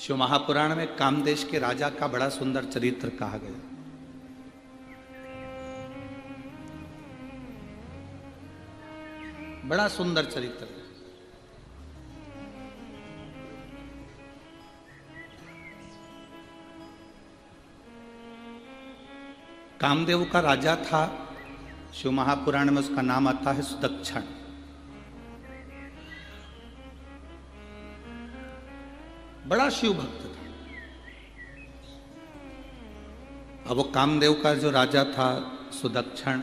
शिव महापुराण में कामदेश के राजा का बड़ा सुंदर चरित्र कहा गया। बड़ा सुंदर चरित्र। कामदेव का राजा था, शिव महापुराण में उसका नाम आता है सुदक्षण। बड़ा शिव भक्त था। अब वो कामदेव का जो राजा था सुदक्षण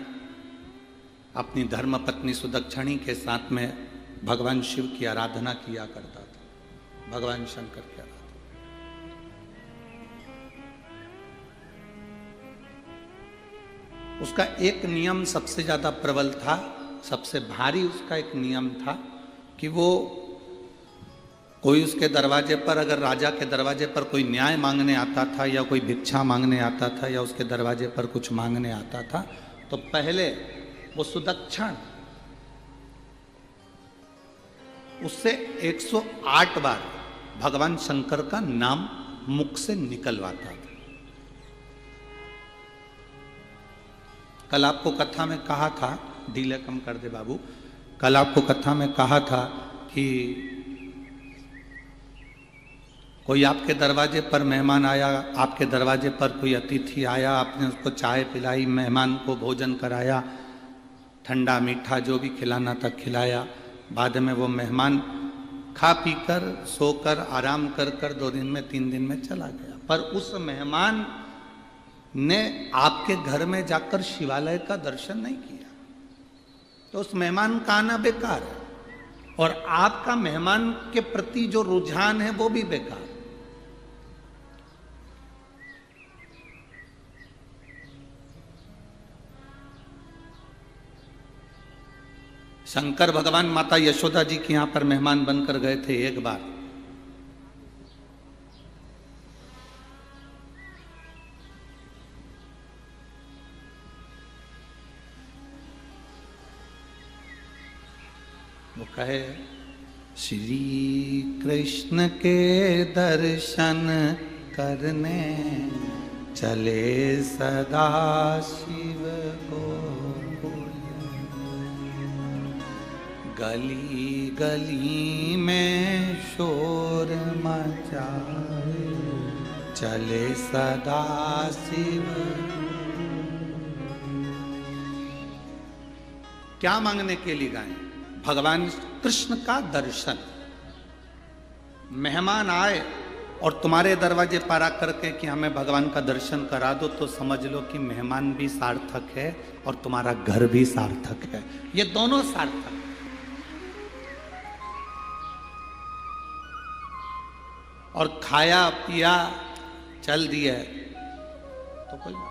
अपनी धर्म पत्नी सुदक्षिणी के साथ में भगवान शिव की आराधना किया करता था, भगवान शंकर की आराधना। उसका एक नियम सबसे ज्यादा प्रबल था, सबसे भारी उसका एक नियम था कि वो कोई उसके दरवाजे पर, अगर राजा के दरवाजे पर कोई न्याय मांगने आता था या कोई भिक्षा मांगने आता था या उसके दरवाजे पर कुछ मांगने आता था, तो पहले वो सुदक्षण उससे 108 बार भगवान शंकर का नाम मुख से निकलवाता था। कल आपको कथा में कहा था, डीले कम कर दे बाबू, कल आपको कथा में कहा था कि कोई आपके दरवाजे पर मेहमान आया, आपके दरवाजे पर कोई अतिथि आया, आपने उसको चाय पिलाई, मेहमान को भोजन कराया, ठंडा मीठा जो भी खिलाना था खिलाया। बाद में वो मेहमान खा पी कर सोकर आराम कर कर 2 दिन में 3 दिन में चला गया, पर उस मेहमान ने आपके घर में जाकर शिवालय का दर्शन नहीं किया, तो उस मेहमान का आना बेकार है और आपका मेहमान के प्रति जो रुझान है वो भी बेकार। शंकर भगवान माता यशोदा जी के यहां पर मेहमान बनकर गए थे एक बार। वो कहे श्री कृष्ण के दर्शन करने चले सदा शिव को, गली गली में शोर मचाए चले सदा शिव। क्या मांगने के लिए गाएं? भगवान कृष्ण का दर्शन। मेहमान आए और तुम्हारे दरवाजे पर आकर के कि हमें भगवान का दर्शन करा दो, तो समझ लो कि मेहमान भी सार्थक है और तुम्हारा घर भी सार्थक है, ये दोनों सार्थक। और खाया पिया चल दिया तो कोई बात।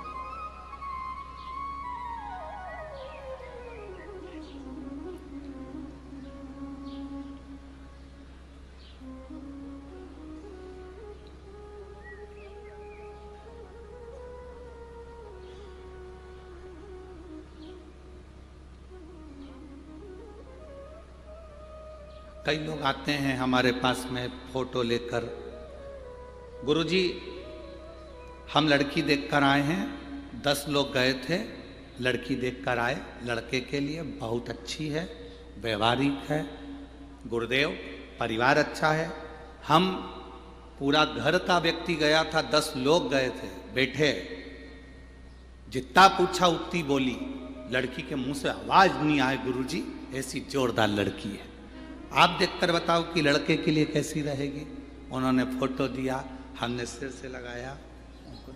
कई लोग आते हैं हमारे पास में फोटो लेकर, गुरुजी हम लड़की देखकर आए हैं, 10 लोग गए थे, लड़की देखकर आए, लड़के के लिए बहुत अच्छी है, व्यवहारिक है, गुरुदेव परिवार अच्छा है। हम पूरा घर का व्यक्ति गया था, 10 लोग गए थे, बैठे, जितना पूछा उतनी बोली, लड़की के मुंह से आवाज नहीं आए गुरुजी ऐसी जोरदार लड़की है, आप देखकर बताओ कि लड़के के लिए कैसी रहेगी। उन्होंने फोटो दिया, हमने सिर से लगाया, उनको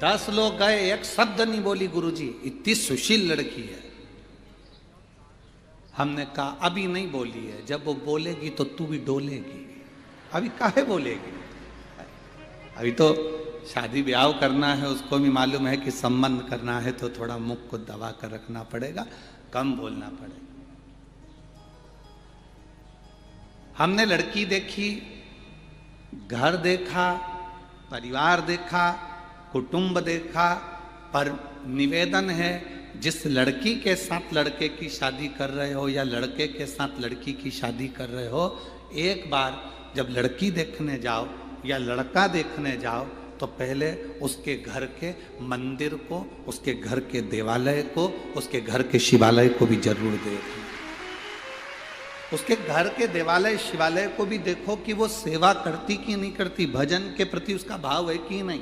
10 लोग गए, एक शब्द नहीं बोली गुरुजी, इतनी सुशील लड़की है। हमने कहा अभी नहीं बोली है, जब वो बोलेगी तो तू भी डोलेगी, अभी काहे बोलेगी, अभी तो शादी ब्याह करना है, उसको भी मालूम है कि संबंध करना है तो थोड़ा मुख को दबा कर रखना पड़ेगा, कम बोलना पड़ेगा। हमने लड़की देखी, घर देखा, परिवार देखा, कुटुंब देखा, पर निवेदन है जिस लड़की के साथ लड़के की शादी कर रहे हो या लड़के के साथ लड़की की शादी कर रहे हो, एक बार जब लड़की देखने जाओ या लड़का देखने जाओ तो पहले उसके घर के मंदिर को, उसके घर के देवालय को, उसके घर के शिवालय को भी जरूर देखो। उसके घर के देवालय शिवालय को भी देखो कि वो सेवा करती कि नहीं करती, भजन के प्रति उसका भाव है कि नहीं।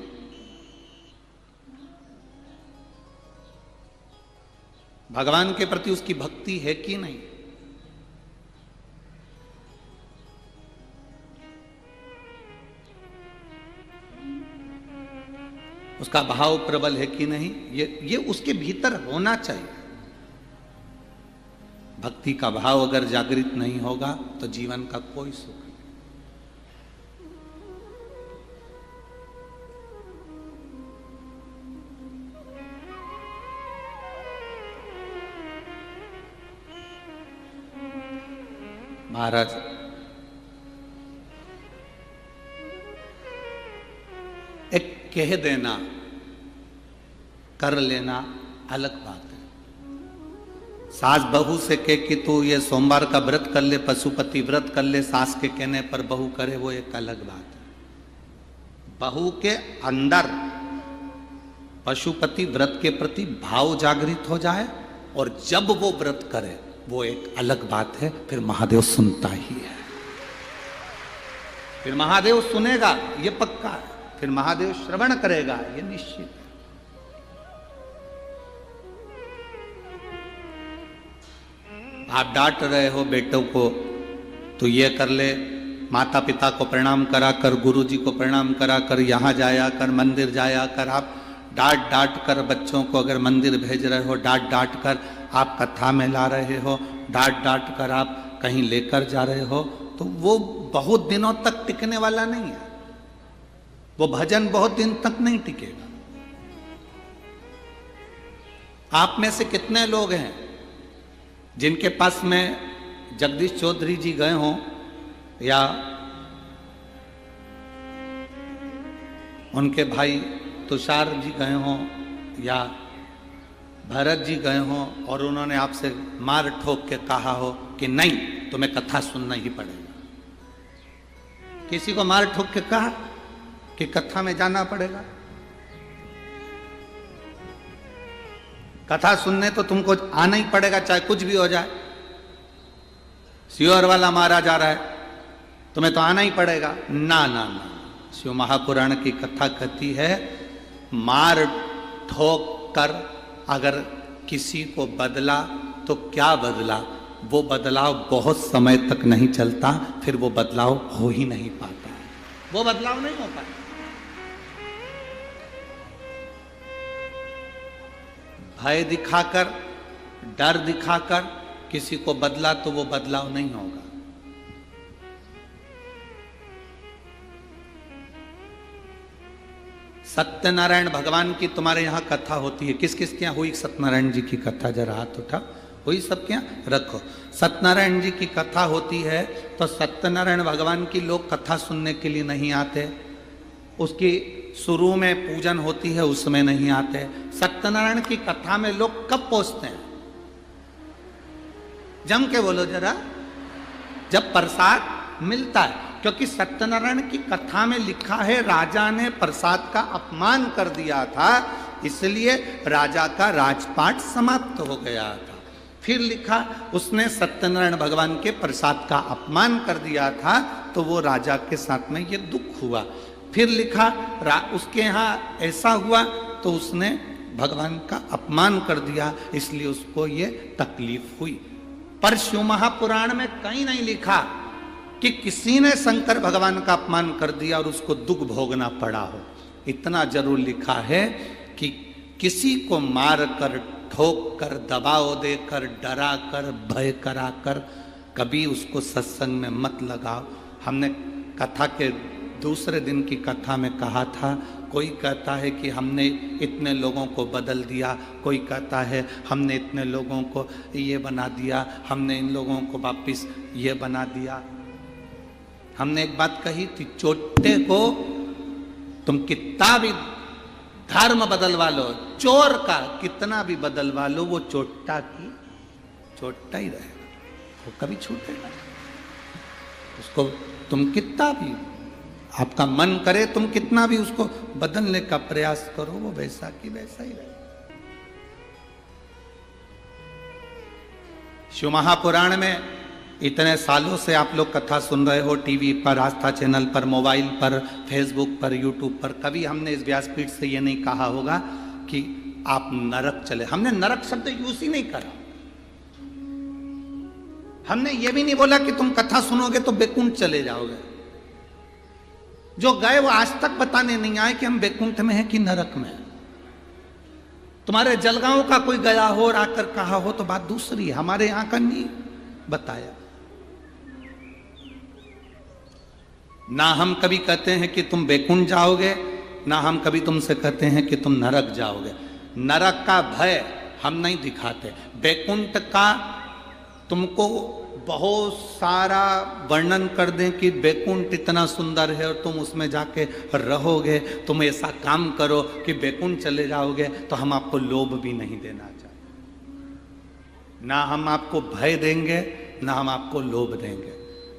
भगवान के प्रति उसकी भक्ति है कि नहीं। उसका भाव प्रबल है कि नहीं, ये उसके भीतर होना चाहिए। भक्ति का भाव अगर जागृत नहीं होगा तो जीवन का कोई सुख नहीं। महाराज एक कह देना कर लेना अलग बात है। सास बहू से कह कि तू ये सोमवार का व्रत कर ले, पशुपति व्रत कर ले, सास के कहने पर बहू करे, वो एक अलग बात है। बहू के अंदर पशुपति व्रत के प्रति भाव जागृत हो जाए और जब वो व्रत करे वो एक अलग बात है। फिर महादेव सुनता ही है, फिर महादेव सुनेगा, ये पक्का है। फिर महादेव श्रवण करेगा, ये निश्चित है। आप डांट रहे हो बेटों को, तो ये कर ले, माता पिता को प्रणाम करा कर, गुरु जी को प्रणाम करा कर, यहाँ जाया कर, मंदिर जाया कर। आप डांट डांट कर बच्चों को अगर मंदिर भेज रहे हो, डांट डांट कर आप कथा में ला रहे हो, डांट डांट कर आप कहीं लेकर जा रहे हो, तो वो बहुत दिनों तक टिकने वाला नहीं है। वो भजन बहुत दिन तक नहीं टिकेगा। आप में से कितने लोग हैं जिनके पास में जगदीश चौधरी जी गए हों या उनके भाई तुषार जी गए हों या भरत जी गए हों और उन्होंने आपसे मार ठोक के कहा हो कि नहीं तुम्हें कथा सुनना ही पड़ेगा। किसी को मार ठोक के कहा कि कथा में जाना पड़ेगा? कथा सुनने तो तुमको आना ही पड़ेगा, चाहे कुछ भी हो जाए। सियोर वाला मारा जा रहा है, तुम्हें तो आना ही पड़ेगा। ना ना ना, शिव महापुराण की कथा कहती है मार ठोक कर अगर किसी को बदला तो क्या बदला, वो बदलाव बहुत समय तक नहीं चलता, फिर वो बदलाव हो ही नहीं पाता, वो बदलाव नहीं हो पाता। भय दिखाकर, डर दिखाकर किसी को बदला तो वो बदलाव नहीं होगा। सत्यनारायण भगवान की तुम्हारे यहां कथा होती है, किस किस के यहां हुई सत्यनारायण जी की कथा? जरा हाथ उठा, हुई सबके यहां? रखो। सत्यनारायण जी की कथा होती है तो सत्यनारायण भगवान की लोग कथा सुनने के लिए नहीं आते, उसकी शुरू में पूजन होती है उसमें नहीं आते। सत्यनारायण की कथा में लोग कब पहुंचते हैं? जम के बोलो जरा, जब प्रसाद मिलता है। क्योंकि सत्यनारायण की कथा में लिखा है राजा ने प्रसाद का अपमान कर दिया था, इसलिए राजा का राजपाट समाप्त हो गया था। फिर लिखा उसने सत्यनारायण भगवान के प्रसाद का अपमान कर दिया था तो वो राजा के साथ में ये दुख हुआ। फिर लिखा उसके यहाँ ऐसा हुआ तो उसने भगवान का अपमान कर दिया, इसलिए उसको ये तकलीफ हुई। पर शिव महापुराण में कहीं नहीं लिखा कि किसी ने शंकर भगवान का अपमान कर दिया और उसको दुख भोगना पड़ा हो। इतना जरूर लिखा है कि किसी को मार कर, ठोक कर, दबाव देकर, डरा कर, भय करा कर कभी उसको सत्संग में मत लगाओ। हमने कथा के दूसरे दिन की कथा में कहा था, कोई कहता है कि हमने इतने लोगों को बदल दिया, कोई कहता है हमने इतने लोगों को ये बना दिया, हमने इन लोगों को वापिस ये बना दिया। हमने एक बात कही थी, चोटे को तुम कितना भी धर्म बदलवा लो, चोर का कितना भी बदलवा लो, वो चोट्टा की चोट्टा ही रहेगा, वो कभी छूटेगा। उसको तुम कितना भी, आपका मन करे तुम कितना भी उसको बदलने का प्रयास करो, वो वैसा की वैसा ही रहेगा। शिव महापुराण में इतने सालों से आप लोग कथा सुन रहे हो, टीवी पर, आस्था चैनल पर, मोबाइल पर, फेसबुक पर, यूट्यूब पर, कभी हमने इस व्यासपीठ से ये नहीं कहा होगा कि आप नरक चले। हमने नरक शब्द यूज ही नहीं करा। हमने ये भी नहीं बोला कि तुम कथा सुनोगे तो बैकुंठ चले जाओगे। जो गए वो आज तक बताने नहीं आए कि हम बैकुंठ में हैं कि नरक में हैं। तुम्हारे जलगांव का कोई गया हो और आकर कहा हो तो बात दूसरी है, हमारे यहां का नहीं बताया। ना हम कभी कहते हैं कि तुम बैकुंठ जाओगे, ना हम कभी तुमसे कहते हैं कि तुम नरक जाओगे। नरक का भय हम नहीं दिखाते। बैकुंठ का तुमको बहुत सारा वर्णन कर दें कि बैकुंठ इतना सुंदर है और तुम उसमें जाके रहोगे, तुम ऐसा काम करो कि बैकुंठ चले जाओगे, तो हम आपको लोभ भी नहीं देना चाहते। ना हम आपको भय देंगे, ना हम आपको लोभ देंगे,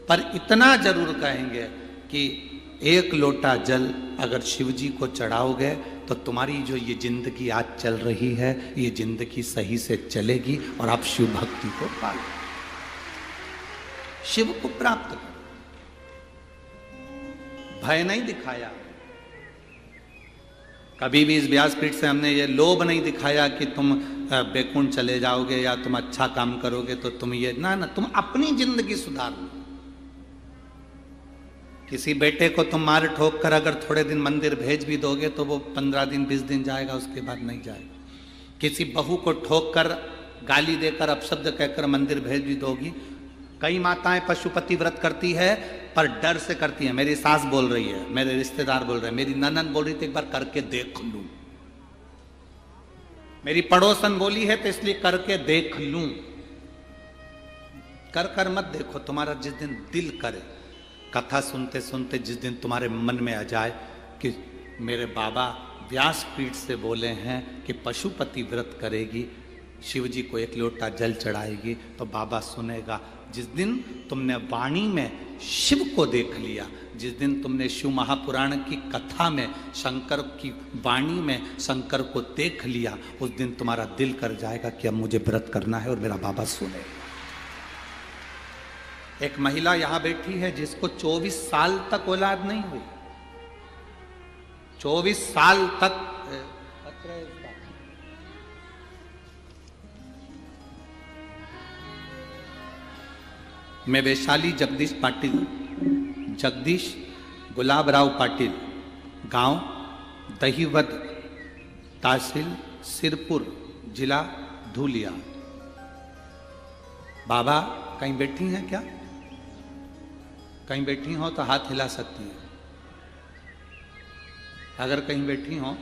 पर इतना जरूर कहेंगे कि एक लोटा जल अगर शिव जी को चढ़ाओगे तो तुम्हारी जो ये जिंदगी आज चल रही है, ये जिंदगी सही से चलेगी और आप शिव भक्ति को पालो, शिव को प्राप्त करो। भय नहीं दिखाया कभी भी इस व्यासपीठ से, हमने ये लोभ नहीं दिखाया कि तुम बैकुंठ चले जाओगे या तुम अच्छा काम करोगे तो तुम ये ना, तुम अपनी जिंदगी सुधार लो। किसी बेटे को तुम मार ठोक कर अगर थोड़े दिन मंदिर भेज भी दोगे तो वो 15 दिन 20 दिन जाएगा, उसके बाद नहीं जाएगा। किसी बहू को ठोक कर, गाली देकर, अपशब्द कहकर मंदिर भेज भी दोगी। कई माताएं पशुपति व्रत करती है पर डर से करती है। मेरी सास बोल रही है, मेरे रिश्तेदार बोल रहे हैं, मेरी ननद बोल रही थी एक बार करके देख लूं, मेरी पड़ोसन बोली है तो इसलिए करके देख लूं। कर कर मत देखो, तुम्हारा जिस दिन दिल करे, कथा सुनते सुनते जिस दिन तुम्हारे मन में आ जाए कि मेरे बाबा व्यासपीठ से बोले हैं कि पशुपति व्रत करेगी, शिव जी को एक लोटा जल चढ़ाएगी, तो बाबा सुनेगा। जिस दिन तुमने वाणी में शिव को देख लिया, जिस दिन तुमने शिव महापुराण की कथा में शंकर की वाणी में शंकर को देख लिया, उस दिन तुम्हारा दिल कर जाएगा कि अब मुझे व्रत करना है और मेरा बाबा सुनेगा। एक महिला यहां बैठी है जिसको 24 साल तक औलाद नहीं हुई, 24 साल तक। मैं वैशाली जगदीश पाटिल, जगदीश गुलाबराव पाटिल, गांव दहीवद, तहसील सिरपुर, जिला धूलिया। बाबा कहीं बैठी हैं क्या? कहीं बैठी हो तो हाथ हिला सकती हैं। अगर कहीं बैठी हो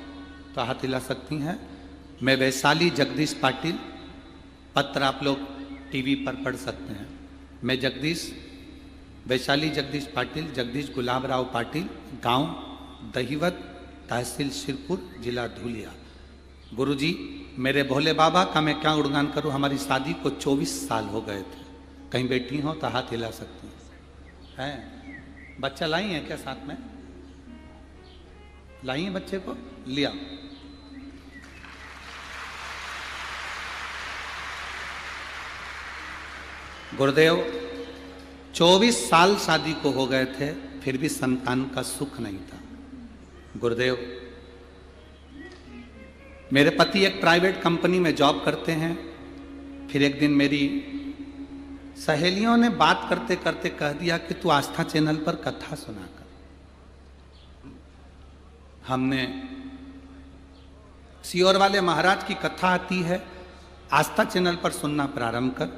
तो हाथ हिला सकती हैं। मैं वैशाली जगदीश पाटिल, पत्र आप लोग टीवी पर पढ़ सकते हैं। मैं वैशाली जगदीश पाटिल, जगदीश गुलाबराव पाटिल, गांव दहीवद, तहसील सिरपुर, जिला धूलिया। गुरुजी, मेरे भोले बाबा का मैं क्या गुणगान करूं। हमारी शादी को 24 साल हो गए थे। कहीं बैठी हो तो हाथ हिला सकती हैं। बच्चा लाई है क्या साथ में? लाई है बच्चे को? लिया। गुरुदेव 24 साल शादी को हो गए थे, फिर भी संतान का सुख नहीं था। गुरुदेव, मेरे पति एक प्राइवेट कंपनी में जॉब करते हैं। फिर एक दिन मेरी सहेलियों ने बात करते करते कह दिया कि तू आस्था चैनल पर कथा सुना कर। हमने सियोर वाले महाराज की कथा आती है, आस्था चैनल पर सुनना प्रारंभ कर।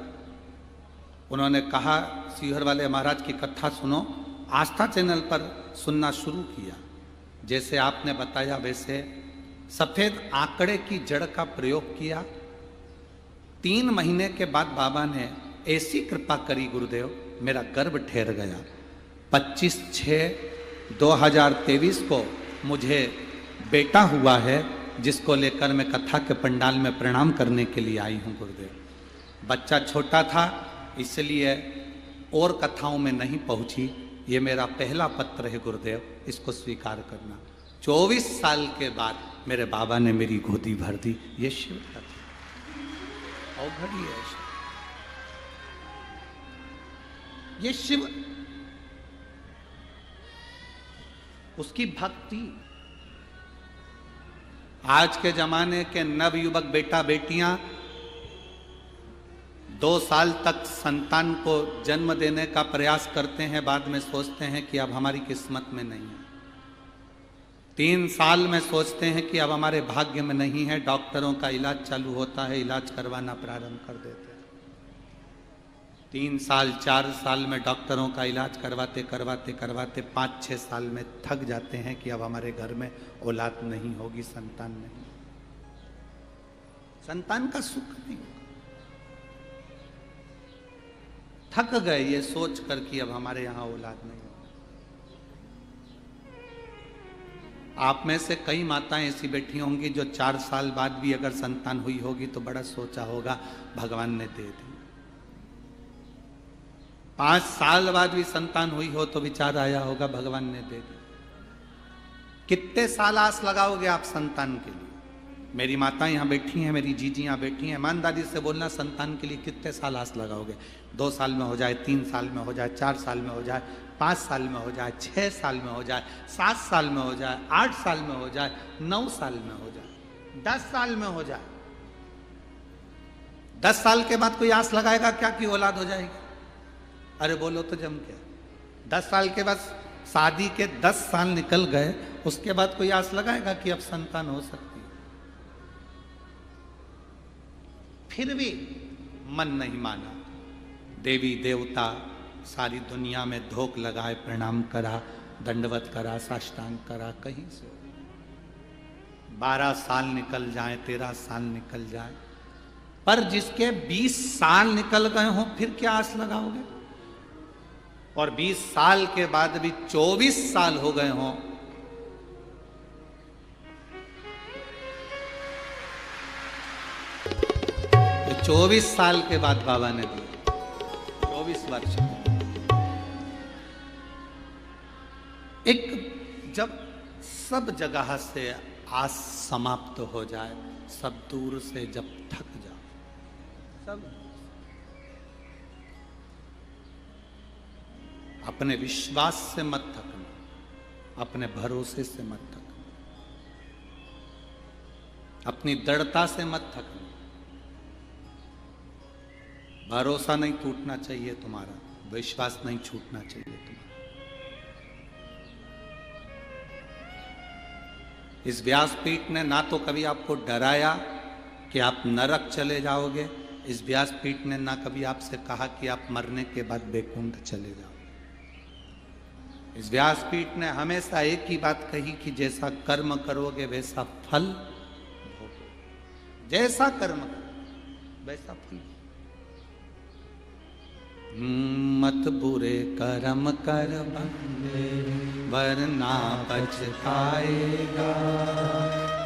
उन्होंने कहा सियोर वाले महाराज की कथा सुनो। आस्था चैनल पर सुनना शुरू किया। जैसे आपने बताया वैसे सफेद आंकड़े की जड़ का प्रयोग किया। 3 महीने के बाद बाबा ने ऐसी कृपा करी गुरुदेव, मेरा गर्भ ठहर गया। 25/6/2023 को मुझे बेटा हुआ है जिसको लेकर मैं कथा के पंडाल में प्रणाम करने के लिए आई हूं गुरुदेव। बच्चा छोटा था इसलिए और कथाओं में नहीं पहुंची। ये मेरा पहला पत्र है गुरुदेव, इसको स्वीकार करना। 24 साल के बाद मेरे बाबा ने मेरी गोदी भर दी। ये शिव कथा अवघड़ी है। ये शिव, उसकी भक्ति। आज के जमाने के नवयुवक बेटा बेटियां 2 साल तक संतान को जन्म देने का प्रयास करते हैं, बाद में सोचते हैं कि अब हमारी किस्मत में नहीं है। 3 साल में सोचते हैं कि अब हमारे भाग्य में नहीं है। डॉक्टरों का इलाज चालू होता है, इलाज करवाना प्रारंभ कर देते हैं। 3 साल 4 साल में डॉक्टरों का इलाज करवाते करवाते करवाते 5-6 साल में थक जाते हैं कि अब हमारे घर में औलाद नहीं होगी, संतान नहीं, संतान का सुख नहीं होगा। थक गए ये सोच कर कि अब हमारे यहां औलाद नहीं होगी। आप में से कई माताएं ऐसी बैठी होंगी जो 4 साल बाद भी अगर संतान हुई होगी तो बड़ा सोचा होगा भगवान ने दे दी। 5 साल बाद भी संतान हुई हो तो विचार आया होगा भगवान ने दे दी। कितने साल आस लगाओगे आप संतान के लिए? मेरी माता यहाँ बैठी हैं, मेरी जीजी यहाँ बैठी हैं। ईमानदारी से बोलना, संतान के लिए कितने साल आस लगाओगे? 2 साल में हो जाए, 3 साल में हो जाए, 4 साल में हो जाए, 5 साल में हो जाए, 6 साल में हो जाए, 7 साल में हो जाए, 8 साल में हो जाए, 9 साल में हो जाए, 10 साल में हो जाए। 10 साल के बाद कोई आस लगाएगा क्या कि औलाद हो जाएगी? अरे बोलो तो जम के। 10 साल के बाद, शादी के 10 साल निकल गए, उसके बाद कोई आस लगाएगा कि अब संतान हो सकती है? फिर भी मन नहीं माना। देवी देवता सारी दुनिया में धोख लगाए, प्रणाम करा, दंडवत करा, साष्टांग करा, कहीं से 12 साल निकल जाए, 13 साल निकल जाए, पर जिसके 20 साल निकल गए हों फिर क्या आस लगाओगे? और 20 साल के बाद भी 24 साल हो गए हों, तो 24 साल के बाद बाबा ने दिया। 24 वर्ष एक, जब सब जगह से आस समाप्त हो जाए, सब दूर से जब थक जाओ, सब अपने विश्वास से मत थकना, अपने भरोसे से मत थकना, अपनी दृढ़ता से मत थकना। भरोसा नहीं टूटना चाहिए तुम्हारा, विश्वास नहीं छूटना चाहिए तुम्हारा। इस व्यासपीठ ने ना तो कभी आपको डराया कि आप नरक चले जाओगे, इस व्यासपीठ ने ना कभी आपसे कहा कि आप मरने के बाद वैकुंठ चले जाओगे। इस व्यासपीठ ने हमेशा एक ही बात कही कि जैसा कर्म करोगे वैसा फल भोगोगे, जैसा कर्म करोगे वैसा फल। मत बुरे कर्म कर बंदे वरना पछताएगा,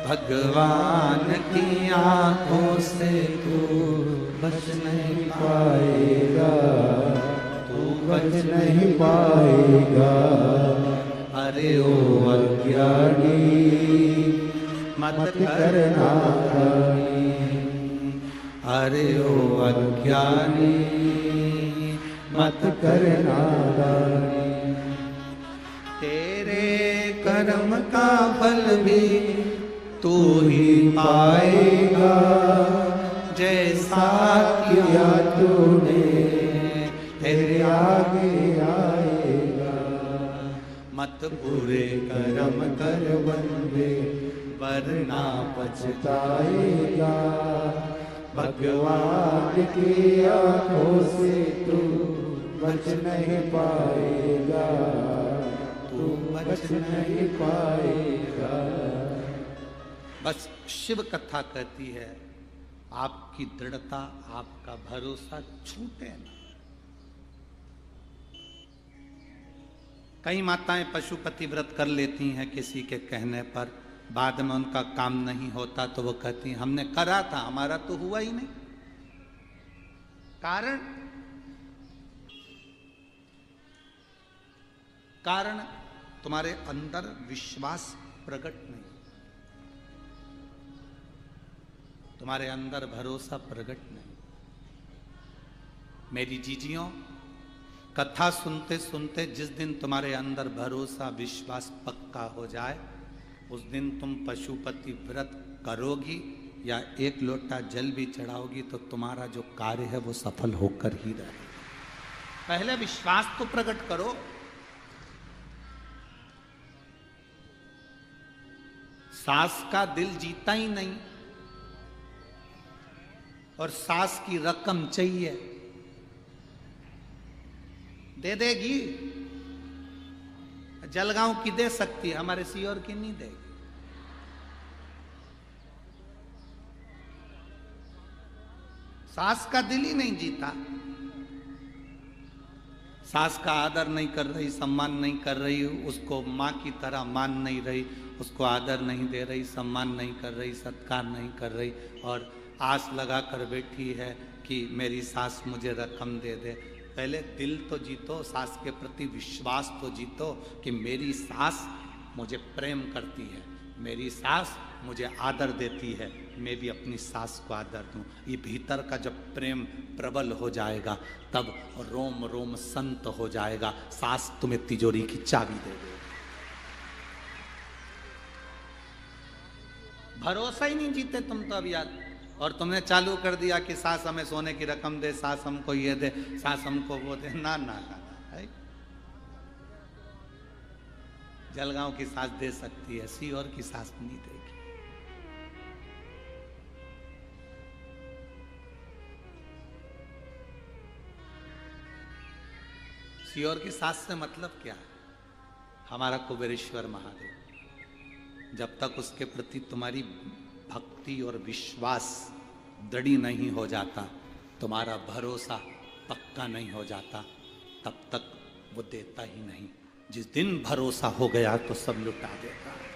भगवान की आंखों से तू बच नहीं पाएगा, तू बच नहीं पाएगा। अरे ओ अज्ञानी मत करना, अरे ओ अज्ञानी मत करना। तेरे कर्म का फल भी तू ही पाएगा, जैसा किया तूने तेरे आगे आएगा। मत बुरे कर्म कर बंदे वरना पछताएगा, भगवान की आंखों से तू बच नहीं पाएगा, तू बच नहीं पाएगा। बस शिव कथा कहती है आपकी दृढ़ता, आपका भरोसा छूटे ना। कई माताएं पशुपति व्रत कर लेती हैं किसी के कहने पर, बाद में उनका काम नहीं होता तो वो कहती हमने करा था, हमारा तो हुआ ही नहीं। कारण तुम्हारे अंदर विश्वास प्रकट नहीं, तुम्हारे अंदर भरोसा प्रकट नहीं। मेरी जीजियों, कथा सुनते सुनते जिस दिन तुम्हारे अंदर भरोसा विश्वास पक्का हो जाए, उस दिन तुम पशुपति व्रत करोगी या एक लोटा जल भी चढ़ाओगी तो तुम्हारा जो कार्य है वो सफल होकर ही रहेगा। पहले विश्वास तो प्रकट करो। सास का दिल जीता ही नहीं और सास की रकम चाहिए, दे देगी। जलगांव की दे सकती है, हमारे सीहोर की नहीं देगी। सास का दिल ही नहीं जीता, सास का आदर नहीं कर रही, सम्मान नहीं कर रही, उसको माँ की तरह मान नहीं रही, उसको आदर नहीं दे रही, सम्मान नहीं कर रही, सत्कार नहीं कर रही, और आस लगा कर बैठी है कि मेरी सास मुझे रकम दे दे। पहले दिल तो जीतो, सास के प्रति विश्वास तो जीतो कि मेरी सास मुझे प्रेम करती है, मेरी सास मुझे आदर देती है, मैं भी अपनी सास को आदर दूं। ये भीतर का जब प्रेम प्रबल हो जाएगा तब रोम रोम संत हो जाएगा। सास तुम्हें तिजोरी की चाबी दे देगी। भरोसा ही नहीं जीते तुम तो अब यार। और तुमने चालू कर दिया कि सास हमें सोने की रकम दे, सास हमको ये दे, सास हमको वो दे। ना ना ना, है? जलगांव की सास दे सकती है, सीहोर की सास नहीं देगी। सीहोर की सास से मतलब क्या है? हमारा कुबेरेश्वर महादेव। जब तक उसके प्रति तुम्हारी भक्ति और विश्वास दृढ़ नहीं हो जाता, तुम्हारा भरोसा पक्का नहीं हो जाता, तब तक वो देता ही नहीं। जिस दिन भरोसा हो गया तो सब लुटा देता है।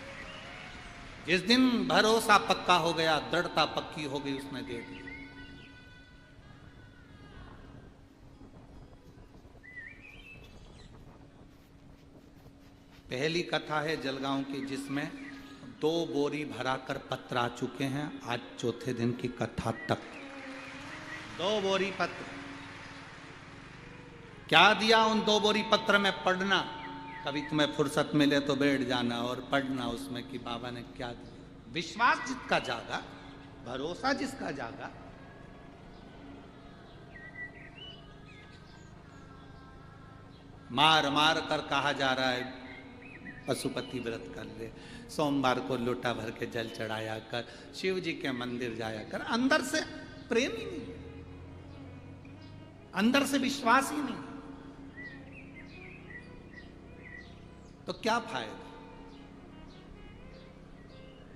जिस दिन भरोसा पक्का हो गया, दृढ़ता पक्की हो गई, उसने दे दी। पहली कथा है जलगांव की जिसमें 2 बोरी भराकर पत्र आ चुके हैं। आज चौथे दिन की कथा तक 2 बोरी पत्र। क्या दिया उन 2 बोरी पत्र में? पढ़ना। कभी तुम्हें फुर्सत मिले तो बैठ जाना और पढ़ना उसमें कि बाबा ने क्या दिया। विश्वास जिसका जागा, भरोसा जिसका जागा, मार मार कर कहा जा रहा है पशुपति व्रत कर ले, सोमवार को लोटा भर के जल चढ़ाया कर, शिव जी के मंदिर जाया कर। अंदर से प्रेम ही नहीं, अंदर से विश्वास ही नहीं, तो क्या फायदा?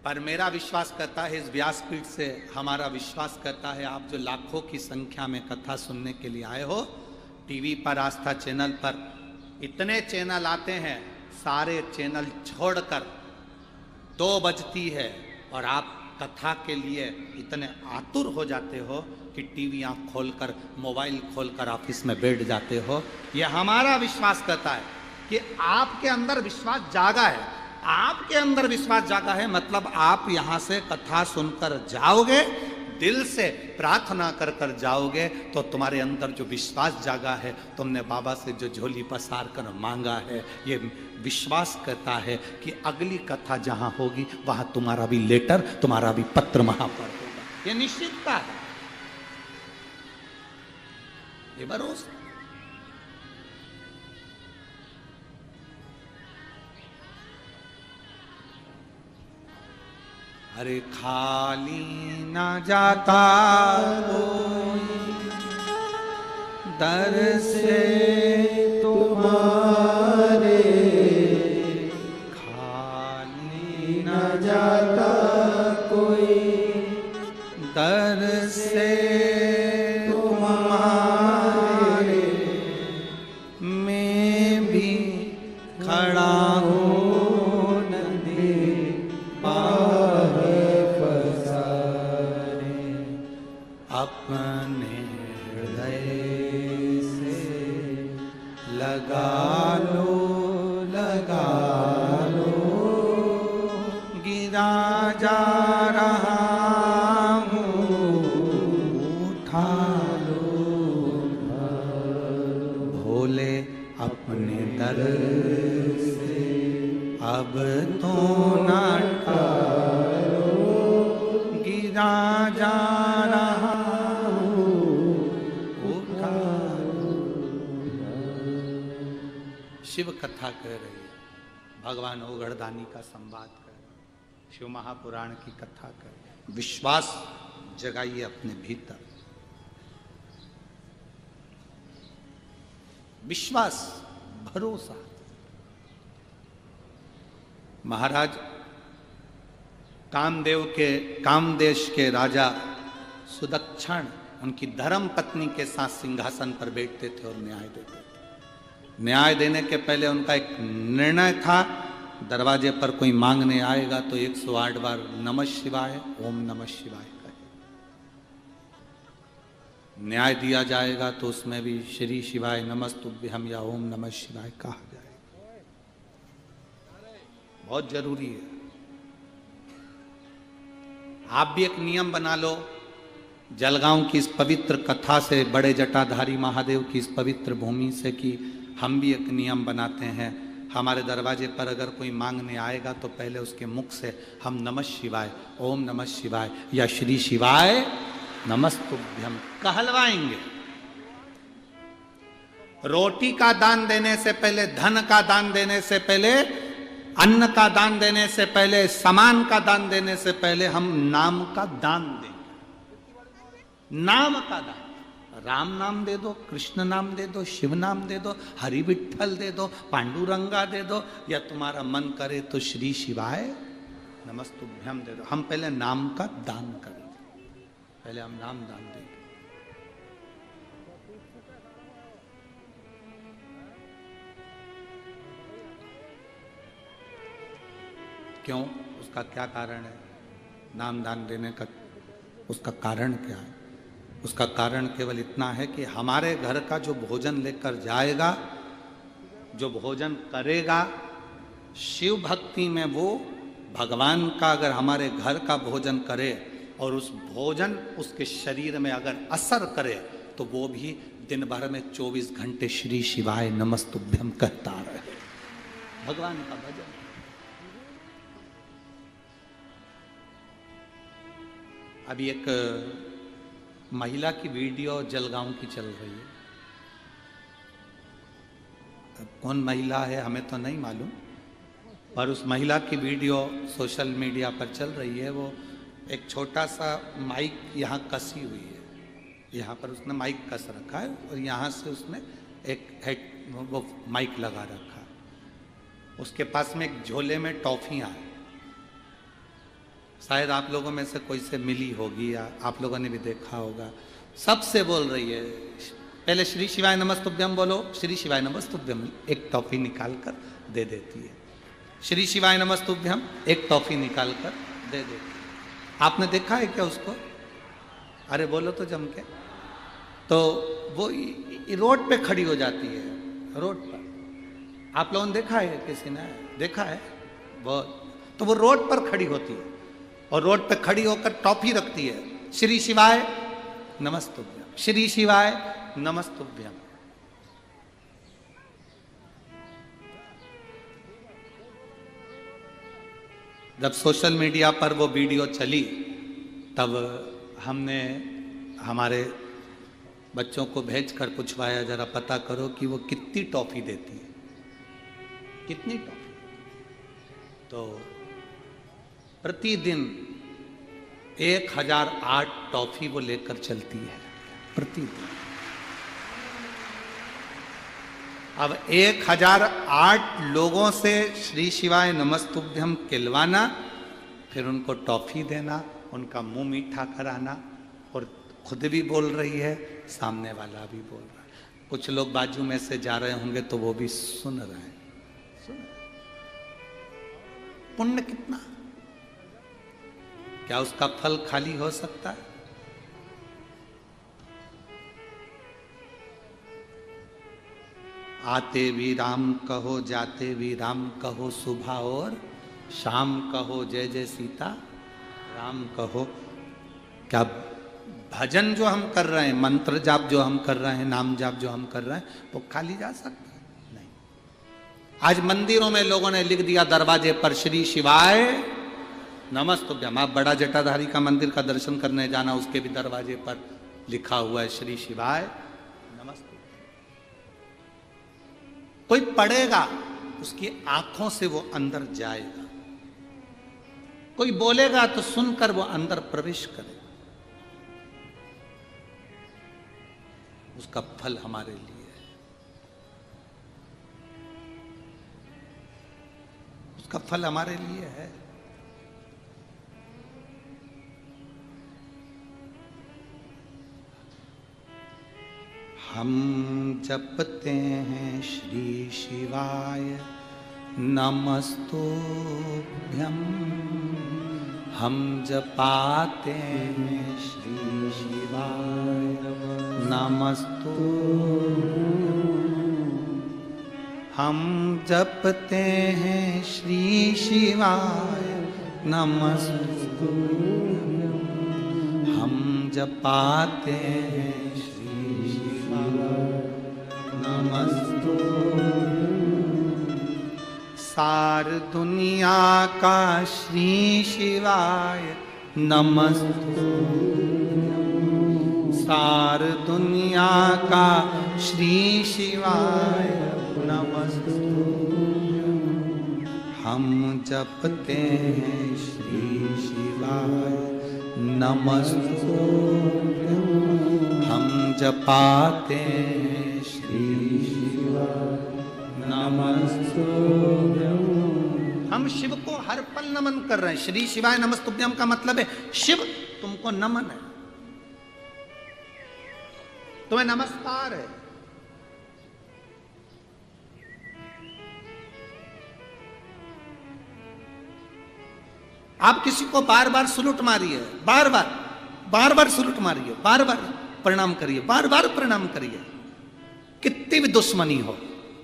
पर मेरा विश्वास करता है, इस व्यासपीठ से हमारा विश्वास करता है, आप जो लाखों की संख्या में कथा सुनने के लिए आए हो, टीवी पर, आस्था चैनल पर इतने चैनल आते हैं, सारे चैनल छोड़कर 2 बजती है और आप कथा के लिए इतने आतुर हो जाते हो कि टीवी आंख खोलकर, मोबाइल खोलकर ऑफिस में बैठ जाते हो। यह हमारा विश्वास करता है कि आपके अंदर विश्वास जागा है। आपके अंदर विश्वास जागा है मतलब आप यहां से कथा सुनकर जाओगे, दिल से प्रार्थना कर कर जाओगे, तो तुम्हारे अंदर जो विश्वास जागा है, तुमने बाबा से जो झोली पसार कर मांगा है, ये विश्वास करता है कि अगली कथा जहां होगी वहां तुम्हारा भी लेटर, तुम्हारा भी पत्र वहां पर होगा। ये निश्चितता है, ये भरोसा। अरे खाली ना जाता कोई दर से तुम्हारे, खाली ना जाता कोई दर से तुम्हारे, मैं भी खड़ा हूँ नदी पार। लगा लो, लगा लो, गिरा जा रहा हूँ, उठा लो, भोले अपने दर से अब तो ना टालो, गिरा जा रहा हूँ, उठा लो। शिव कथा कह रही है, भगवान ओगढ़दानी का संवाद कर रहे हैं, शिव महापुराण की कथा कर रहे हैं। विश्वास जगाइए अपने भीतर, विश्वास, भरोसा। महाराज कामदेश के राजा सुदक्षण उनकी धर्म पत्नी के साथ सिंहासन पर बैठते थे और न्याय देते थे। न्याय देने के पहले उनका एक निर्णय था, दरवाजे पर कोई मांगने आएगा तो 108 बार नमः शिवाय, ओम नमः शिवाय कहे। न्याय दिया जाएगा तो उसमें भी श्री शिवाय नमस्तुभ्यम या ओम नमः शिवाय कहा जाएगा। बहुत जरूरी है। आप भी एक नियम बना लो, जलगांव की इस पवित्र कथा से, बड़े जटाधारी महादेव की इस पवित्र भूमि से, कि हम भी एक नियम बनाते हैं, हमारे दरवाजे पर अगर कोई मांगने आएगा तो पहले उसके मुख से हम नमः शिवाय, ओम नमः शिवाय या श्री शिवाय नमस्तुभ्यम कहलवाएंगे। रोटी का दान देने से पहले, धन का दान देने से पहले, अन्न का दान देने से पहले, सामान का दान देने से पहले हम नाम का दान देंगे। नाम का दान, राम नाम दे दो, कृष्ण नाम दे दो, शिव नाम दे दो, हरि विठ्ठल दे दो, पांडुरंगा दे दो, या तुम्हारा मन करे तो श्री शिवाय नमस्तुभ्यम दे दो। हम पहले नाम का दान करेंगे, पहले हम नाम दान देंगे। क्यों? उसका क्या कारण है? नाम दान देने का उसका कारण क्या है? उसका कारण केवल इतना है कि हमारे घर का जो भोजन लेकर जाएगा, जो भोजन करेगा, शिव भक्ति में वो भगवान का अगर हमारे घर का भोजन करे और उस भोजन उसके शरीर में अगर असर करे तो वो भी दिन भर में 24 घंटे श्री शिवाय नमस्तुभ्यम कहता रहे। भगवान का भजन। अभी एक महिला की वीडियो जलगांव की चल रही है। अब कौन महिला है हमें तो नहीं मालूम, पर उस महिला की वीडियो सोशल मीडिया पर चल रही है। वो एक छोटा सा माइक यहाँ कसी हुई है, यहाँ पर उसने माइक कस रखा है और यहाँ से उसने एक वो माइक लगा रखा है। उसके पास में एक झोले में टॉफियाँ हैं, शायद आप लोगों में से कोई से मिली होगी या आप लोगों ने भी देखा होगा। सबसे बोल रही है, पहले श्री शिवाय नमस्तुभ्यम बोलो, श्री शिवाय नमस्तुभ्यम, एक टॉफी निकाल कर दे देती है। श्री शिवाय नमस्तुभ्यम, एक टॉफी निकाल कर दे देती है। आपने देखा है क्या उसको? अरे बोलो तो जम के। तो वो रोड पे खड़ी हो जाती है, रोड पर। आप लोगों ने देखा है? किसी ने देखा है? वो तो वो रोड पर खड़ी होती है और रोड पे खड़ी होकर टॉफी रखती है, श्री शिवाय नमस्तुभ्यम, श्री शिवाय नमस्तुभ्यम। जब सोशल मीडिया पर वो वीडियो चली तब हमने हमारे बच्चों को भेजकर पूछवाया, जरा पता करो कि वो कितनी टॉफी देती है, कितनी टॉफी। तो प्रतिदिन 1008 टॉफी वो लेकर चलती है प्रतिदिन। अब 1008 लोगों से श्री शिवाय नमस्तुभ्यम कहलवाना, फिर उनको टॉफी देना, उनका मुंह मीठा कराना, और खुद भी बोल रही है, सामने वाला भी बोल रहा है। कुछ लोग बाजू में से जा रहे होंगे तो वो भी सुन रहे हैं। पुण्य कितना, क्या उसका फल खाली हो सकता है? आते भी राम कहो, जाते भी राम कहो, सुबह और शाम कहो, जय जय सीता राम कहो। क्या भजन जो हम कर रहे हैं, मंत्र जाप जो हम कर रहे हैं, नाम जाप जो हम कर रहे हैं, वो खाली जा सकता है? नहीं। आज मंदिरों में लोगों ने लिख दिया दरवाजे पर श्री शिवाय नमस्तुभ्यम। आप बड़ा जटाधारी का मंदिर का दर्शन करने जाना, उसके भी दरवाजे पर लिखा हुआ है श्री शिवाय नमस्तुभ्यम। कोई पढ़ेगा, उसकी आंखों से वो अंदर जाएगा। कोई बोलेगा तो सुनकर वो अंदर प्रवेश करेगा। उसका फल हमारे लिए है, उसका फल हमारे लिए है। हम जपते हैं श्री शिवाय नमस्तुभ्यम, हम जपाते हैं श्री शिवाय नमस्तुभ्यम, हम जपते हैं श्री शिवाय नमस्तुभ्यम, हम जपाते हैं सार दुनिया का श्री शिवाय नमस्तुभ्यम, सार दुनिया का श्री शिवाय नमस्तुभ्यम, हम जपते हैं श्री शिवाय नमस्तुभ्यम, हम जपाते हैं श्री शिवाय नमस्तुभ्यम। हम शिव को हर पल नमन कर रहे हैं। श्री शिवाय नमस्तुभ्यम का मतलब है शिव तुमको नमन है, तुम्हें नमस्कार है। आप किसी को बार बार सलूट मारिए, बार बार सलूट मारिए, बार बार प्रणाम करिए, बार बार प्रणाम करिए। कितनी भी दुश्मनी हो,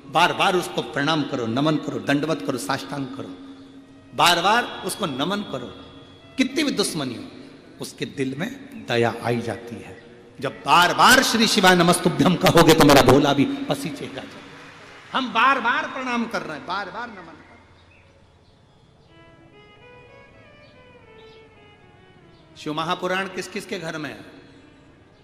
बार बार उसको प्रणाम करो, नमन करो, दंडवत करो, साष्टांग करो, बार बार उसको नमन करो। कितनी भी दुश्मनी हो, उसके दिल में दया आई जाती है। जब बार बार श्री शिवाय नमस्तुभ्यम कहोगे तो मेरा भोला भी पसीजेगा। हम बार बार प्रणाम कर रहे हैं, बार बार नमन कर रहे हैं। शिव महापुराण किस किस के घर में है?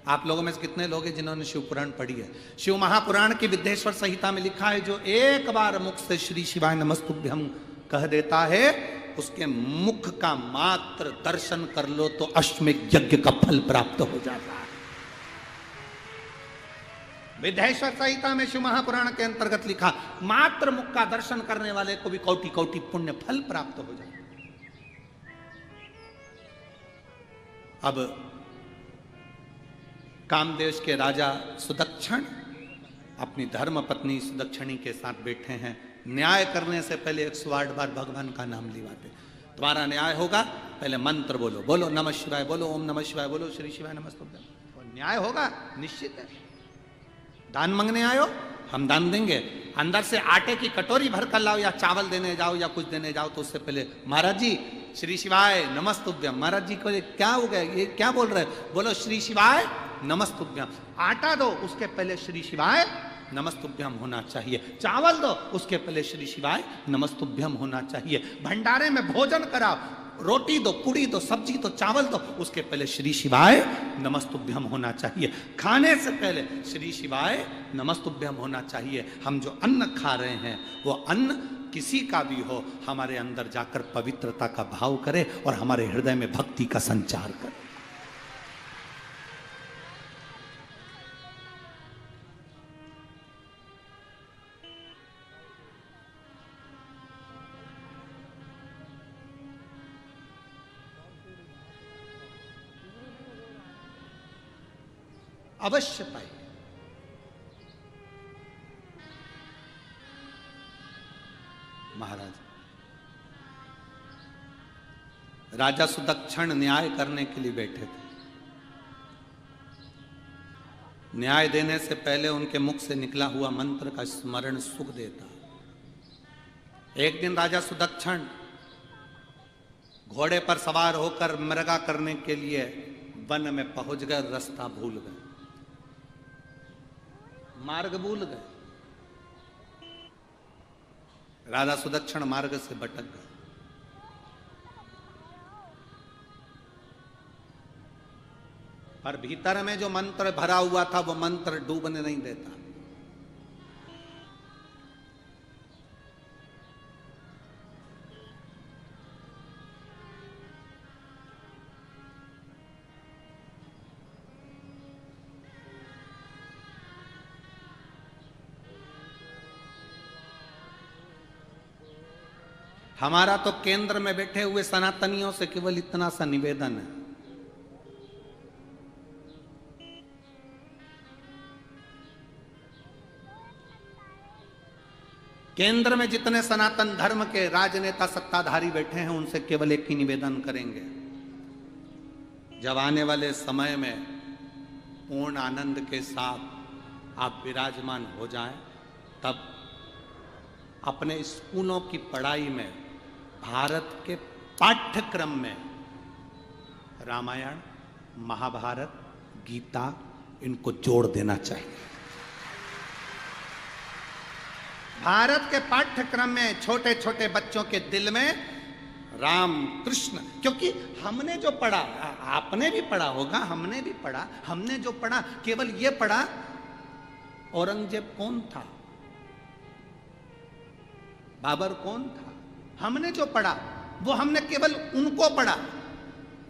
आप लोगों में से कितने लोग हैं जिन्होंने शिव पुराण पढ़ी है? शिव महापुराण की विद्येश्वर संहिता में लिखा है, जो एक बार मुख से श्री शिवाय नमस्तुभ्यम कह देता है, उसके मुख का मात्र दर्शन कर लो तो अश्वमेध यज्ञ का फल प्राप्त हो जाता है। विद्येश्वर संहिता में शिव महापुराण के अंतर्गत लिखा, मात्र मुख का दर्शन करने वाले को भी कोटि कोटि पुण्य फल प्राप्त हो जाता है। अब कामदेश के राजा सुदक्षण अपनी धर्म पत्नी सुदक्षिणी के साथ बैठे हैं। न्याय करने से पहले 108 बार भगवान का नाम लिवाते। तुम्हारा न्याय होगा, पहले मंत्र बोलो, बोलो नमः शिवाय, बोलो ओम नमः शिवाय, बोलो श्री शिवाय नमस्तुभ्यम, और न्याय होगा निश्चित है। दान मांगने आयो, हम दान देंगे। अंदर से आटे की कटोरी भर कर लाओ, या चावल देने जाओ, या कुछ देने जाओ, तो उससे पहले महाराज जी श्री शिवाय नमस्तुभ्यम। महाराज जी को क्या हो गया, ये क्या बोल रहे? बोलो श्री शिवाय नमस्तुभ्यम। आटा दो, उसके पहले श्री शिवाय नमस्तुभ्यम होना चाहिए। चावल दो, उसके पहले श्री शिवाय नमस्तुभ्यम होना चाहिए। भंडारे में भोजन कराओ, रोटी दो, पूड़ी दो, सब्जी दो, चावल दो, उसके पहले श्री शिवाय नमस्तुभ्यम होना चाहिए। खाने से पहले श्री शिवाय नमस्तुभ्यम होना चाहिए। हम जो अन्न खा रहे हैं वो अन्न किसी का भी हो, हमारे अंदर जाकर पवित्रता का भाव करे और हमारे हृदय में भक्ति का संचार करे। अवश्य पाए। महाराज राजा सुदक्षण न्याय करने के लिए बैठे थे। न्याय देने से पहले उनके मुख से निकला हुआ मंत्र का स्मरण सुख देता। एक दिन राजा सुदक्षण घोड़े पर सवार होकर मृगा करने के लिए वन में पहुंच गए, रास्ता भूल गए, मार्ग भूल गए। राजा सुदक्षण मार्ग से भटक गए। पर भीतर में जो मंत्र भरा हुआ था वो मंत्र डूबने नहीं देता। हमारा तो केंद्र में बैठे हुए सनातनियों से केवल इतना सा निवेदन है, केंद्र में जितने सनातन धर्म के राजनेता सत्ताधारी बैठे हैं उनसे केवल एक ही निवेदन करेंगे, जब आने वाले समय में पूर्ण आनंद के साथ आप विराजमान हो जाएं, तब अपने स्कूलों की पढ़ाई में भारत के पाठ्यक्रम में रामायण, महाभारत, गीता इनको जोड़ देना चाहिए। भारत के पाठ्यक्रम में छोटे छोटे बच्चों के दिल में राम कृष्ण, क्योंकि हमने जो पढ़ा, आपने भी पढ़ा होगा, हमने भी पढ़ा, हमने जो पढ़ा केवल ये पढ़ा औरंगजेब कौन था, बाबर कौन था। हमने जो पढ़ा वो हमने केवल उनको पढ़ा।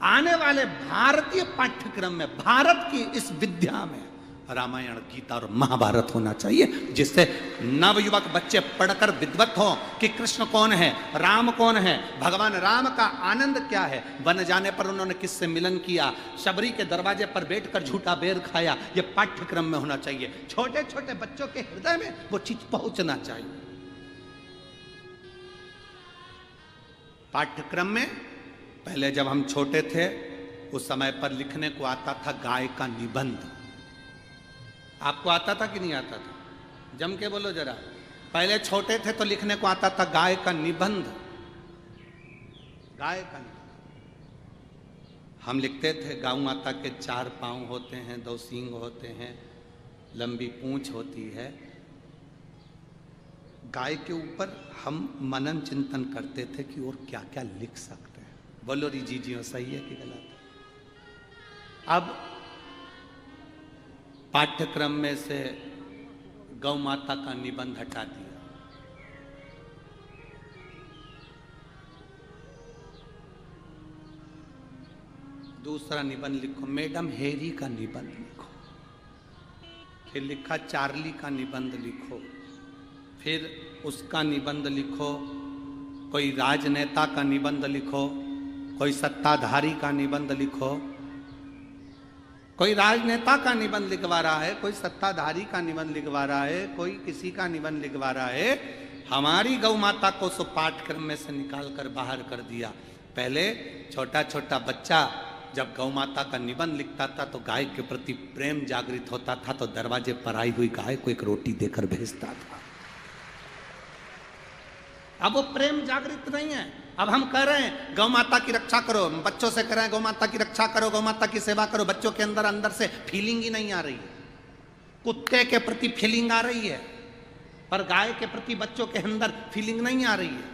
आने वाले भारतीय पाठ्यक्रम में, भारत की इस विद्या में रामायण, गीता और महाभारत होना चाहिए, जिससे नवयुवक बच्चे पढ़कर विद्वत हों कि कृष्ण कौन है, राम कौन है, भगवान राम का आनंद क्या है, वन जाने पर उन्होंने किससे मिलन किया, शबरी के दरवाजे पर बैठकर झूठा बेर खाया, यह पाठ्यक्रम में होना चाहिए। छोटे छोटे बच्चों के हृदय में वो चीज पहुंचना चाहिए। पाठ्यक्रम में पहले जब हम छोटे थे उस समय पर लिखने को आता था गाय का निबंध। आपको आता था कि नहीं आता था? जम के बोलो जरा। पहले छोटे थे तो लिखने को आता था गाय का निबंध, गाय का निबंध। हम लिखते थे गौ माता के 4 पांव होते हैं, 2 सींग होते हैं, लंबी पूंछ होती है। गाय के ऊपर हम मनन चिंतन करते थे कि और क्या क्या लिख सकते हैं। बोलो री जी सही है कि गलत? अब पाठ्यक्रम में से गौ माता का निबंध हटा दिया। दूसरा निबंध लिखो, मैडम हेरी का निबंध लिखो। फिर लिखा चार्ली का निबंध लिखो, फिर उसका निबंध लिखो, कोई राजनेता का निबंध लिखो, कोई सत्ताधारी का निबंध लिखो। कोई राजनेता का निबंध लिखवा रहा है, कोई सत्ताधारी का निबंध लिखवा रहा है, कोई किसी का निबंध लिखवा रहा है। हमारी गौ माता को सो पाठ्यक्रम में से निकाल कर बाहर कर दिया। पहले छोटा छोटा बच्चा जब गौ माता का निबंध लिखता था तो गाय के प्रति प्रेम जागृत होता था, तो दरवाजे पर आई हुई गाय को एक रोटी देकर भेजता था। अब वो प्रेम जागृत नहीं है। अब हम कह रहे हैं गौ माता की रक्षा करो, बच्चों से कह रहे हैं गौ माता की रक्षा करो, गौ माता की सेवा करो। बच्चों के अंदर से फीलिंग ही नहीं आ रही है। कुत्ते के प्रति फीलिंग आ रही है, पर गाय के प्रति बच्चों के अंदर फीलिंग नहीं आ रही है।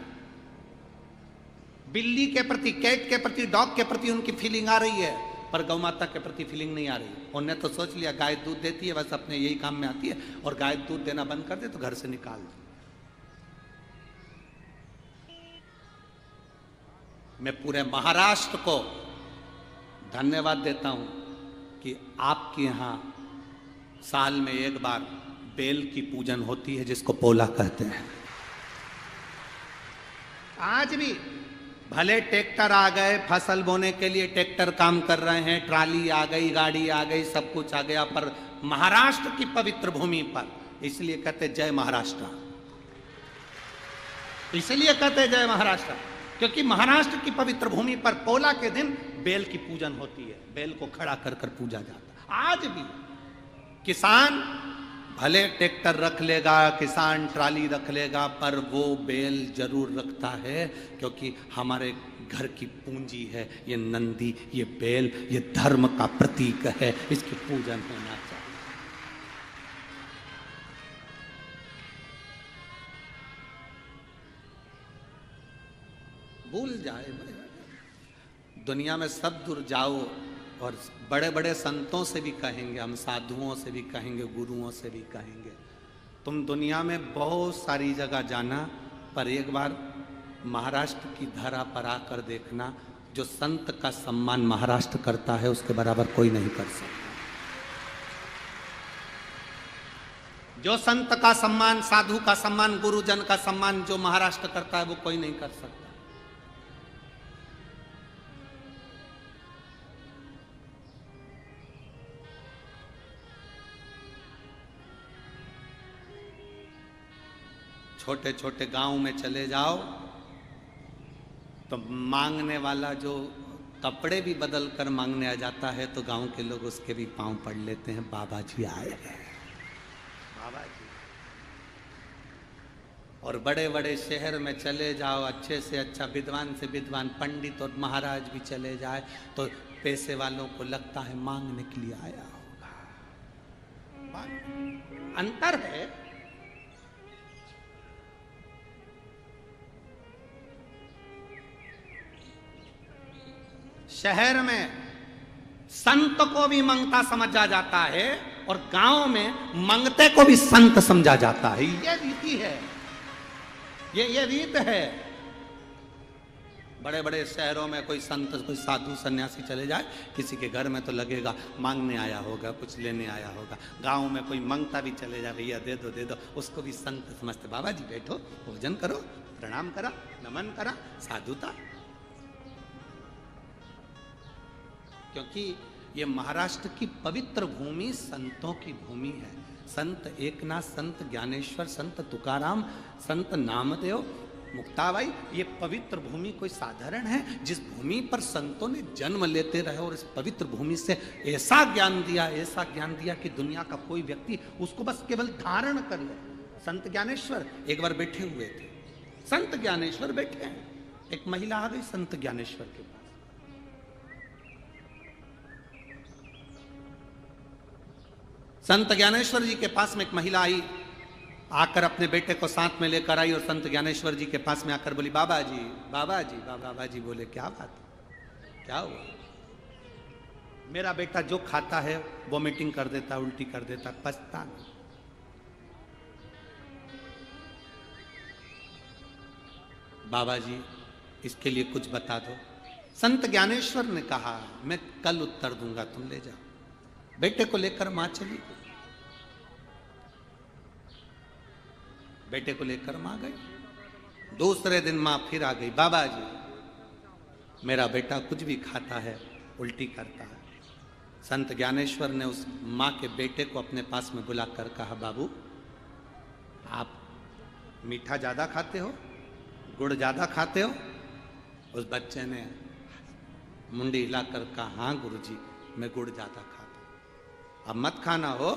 बिल्ली के प्रति, कैट के प्रति, डॉग के प्रति उनकी फीलिंग आ रही है, पर गौ माता के प्रति फीलिंग नहीं आ रही है। उन्होंने तो सोच लिया गाय दूध देती है, बस अपने यही काम में आती है, और गाय दूध देना बंद कर दे तो घर से निकाल दे। मैं पूरे महाराष्ट्र को धन्यवाद देता हूं कि आपके यहां साल में एक बार बेल की पूजन होती है, जिसको पोला कहते हैं। आज भी भले ट्रैक्टर आ गए, फसल बोने के लिए ट्रैक्टर काम कर रहे हैं, ट्राली आ गई, गाड़ी आ गई, सब कुछ आ गया, पर महाराष्ट्र की पवित्र भूमि पर इसलिए कहते जय महाराष्ट्र। इसलिए कहते जय महाराष्ट्र क्योंकि महाराष्ट्र की पवित्र भूमि पर पोला के दिन बेल की पूजन होती है, बेल को खड़ा कर कर पूजा जाता है। आज भी किसान भले ट्रैक्टर रख लेगा, किसान ट्राली रख लेगा, पर वो बैल जरूर रखता है, क्योंकि हमारे घर की पूंजी है ये नंदी, ये बैल, ये धर्म का प्रतीक है, इसकी पूजन होना चाहिए। भूल जाए, दुनिया में सब दूर जाओ और बड़े बड़े संतों से भी कहेंगे, हम साधुओं से भी कहेंगे, गुरुओं से भी कहेंगे, तुम दुनिया में बहुत सारी जगह जाना, पर एक बार महाराष्ट्र की धरा पर आकर देखना, जो संत का सम्मान महाराष्ट्र करता है उसके बराबर कोई नहीं कर सकता। जो संत का सम्मान, साधु का सम्मान, गुरुजन का सम्मान जो महाराष्ट्र करता है वो कोई नहीं कर सकता। छोटे छोटे गांव में चले जाओ तो मांगने वाला जो कपड़े भी बदल कर मांगने आ जाता है तो गांव के लोग उसके भी पांव पड़ लेते हैं, बाबा जी आए हैं, बाबा जी। और बड़े बड़े शहर में चले जाओ, अच्छे से अच्छा विद्वान से विद्वान पंडित और महाराज भी चले जाए तो पैसे वालों को लगता है मांगने के लिए आया होगा। अंतर है। शहर में संत को भी मंगता समझा जाता है और गांव में मंगते को भी संत समझा जाता है। ये रीति है, ये रीत है। बड़े बड़े शहरों में कोई संत, कोई साधु सन्यासी चले जाए, किसी के घर में तो लगेगा मांगने आया होगा, कुछ लेने आया होगा। गांव में कोई मंगता भी चले जाए, भैया दे दो, उसको भी संत समझते। बाबा जी बैठो, भोजन करो, प्रणाम करा, नमन करा, साधुता। क्योंकि ये महाराष्ट्र की पवित्र भूमि संतों की भूमि है। संत एकनाथ, संत ज्ञानेश्वर, संत तुकाराम, संत नामदेव, मुक्ताबाई, ये पवित्र भूमि कोई साधारण है? जिस भूमि पर संतों ने जन्म लेते रहे और इस पवित्र भूमि से ऐसा ज्ञान दिया कि दुनिया का कोई व्यक्ति उसको बस केवल धारण कर ले। संत ज्ञानेश्वर एक बार बैठे हुए थे, संत ज्ञानेश्वर बैठे हैं, एक महिला आ गई संत ज्ञानेश्वर के पास। संत ज्ञानेश्वर जी के पास में एक महिला आई, आकर अपने बेटे को साथ में लेकर आई और संत ज्ञानेश्वर जी के पास में आकर बोली, बाबा जी, बाबा जी। बाबा जी बोले, क्या बात, क्या हुआ? मेरा बेटा जो खाता है वोमिटिंग कर देता, उल्टी कर देता, पछता नहीं। बाबा जी इसके लिए कुछ बता दो। संत ज्ञानेश्वर ने कहा, मैं कल उत्तर दूंगा, तुम ले जाओ। बेटे को लेकर मां चली गई, बेटे को लेकर मां गई। दूसरे दिन मां फिर आ गई, बाबा जी मेरा बेटा कुछ भी खाता है उल्टी करता है। संत ज्ञानेश्वर ने उस मां के बेटे को अपने पास में बुलाकर कहा, बाबू आप मीठा ज्यादा खाते हो, गुड़ ज्यादा खाते हो? उस बच्चे ने मुंडी हिलाकर कहा, हाँ गुरुजी मैं गुड़ ज्यादा खाता हूं। अब मत खाना हो,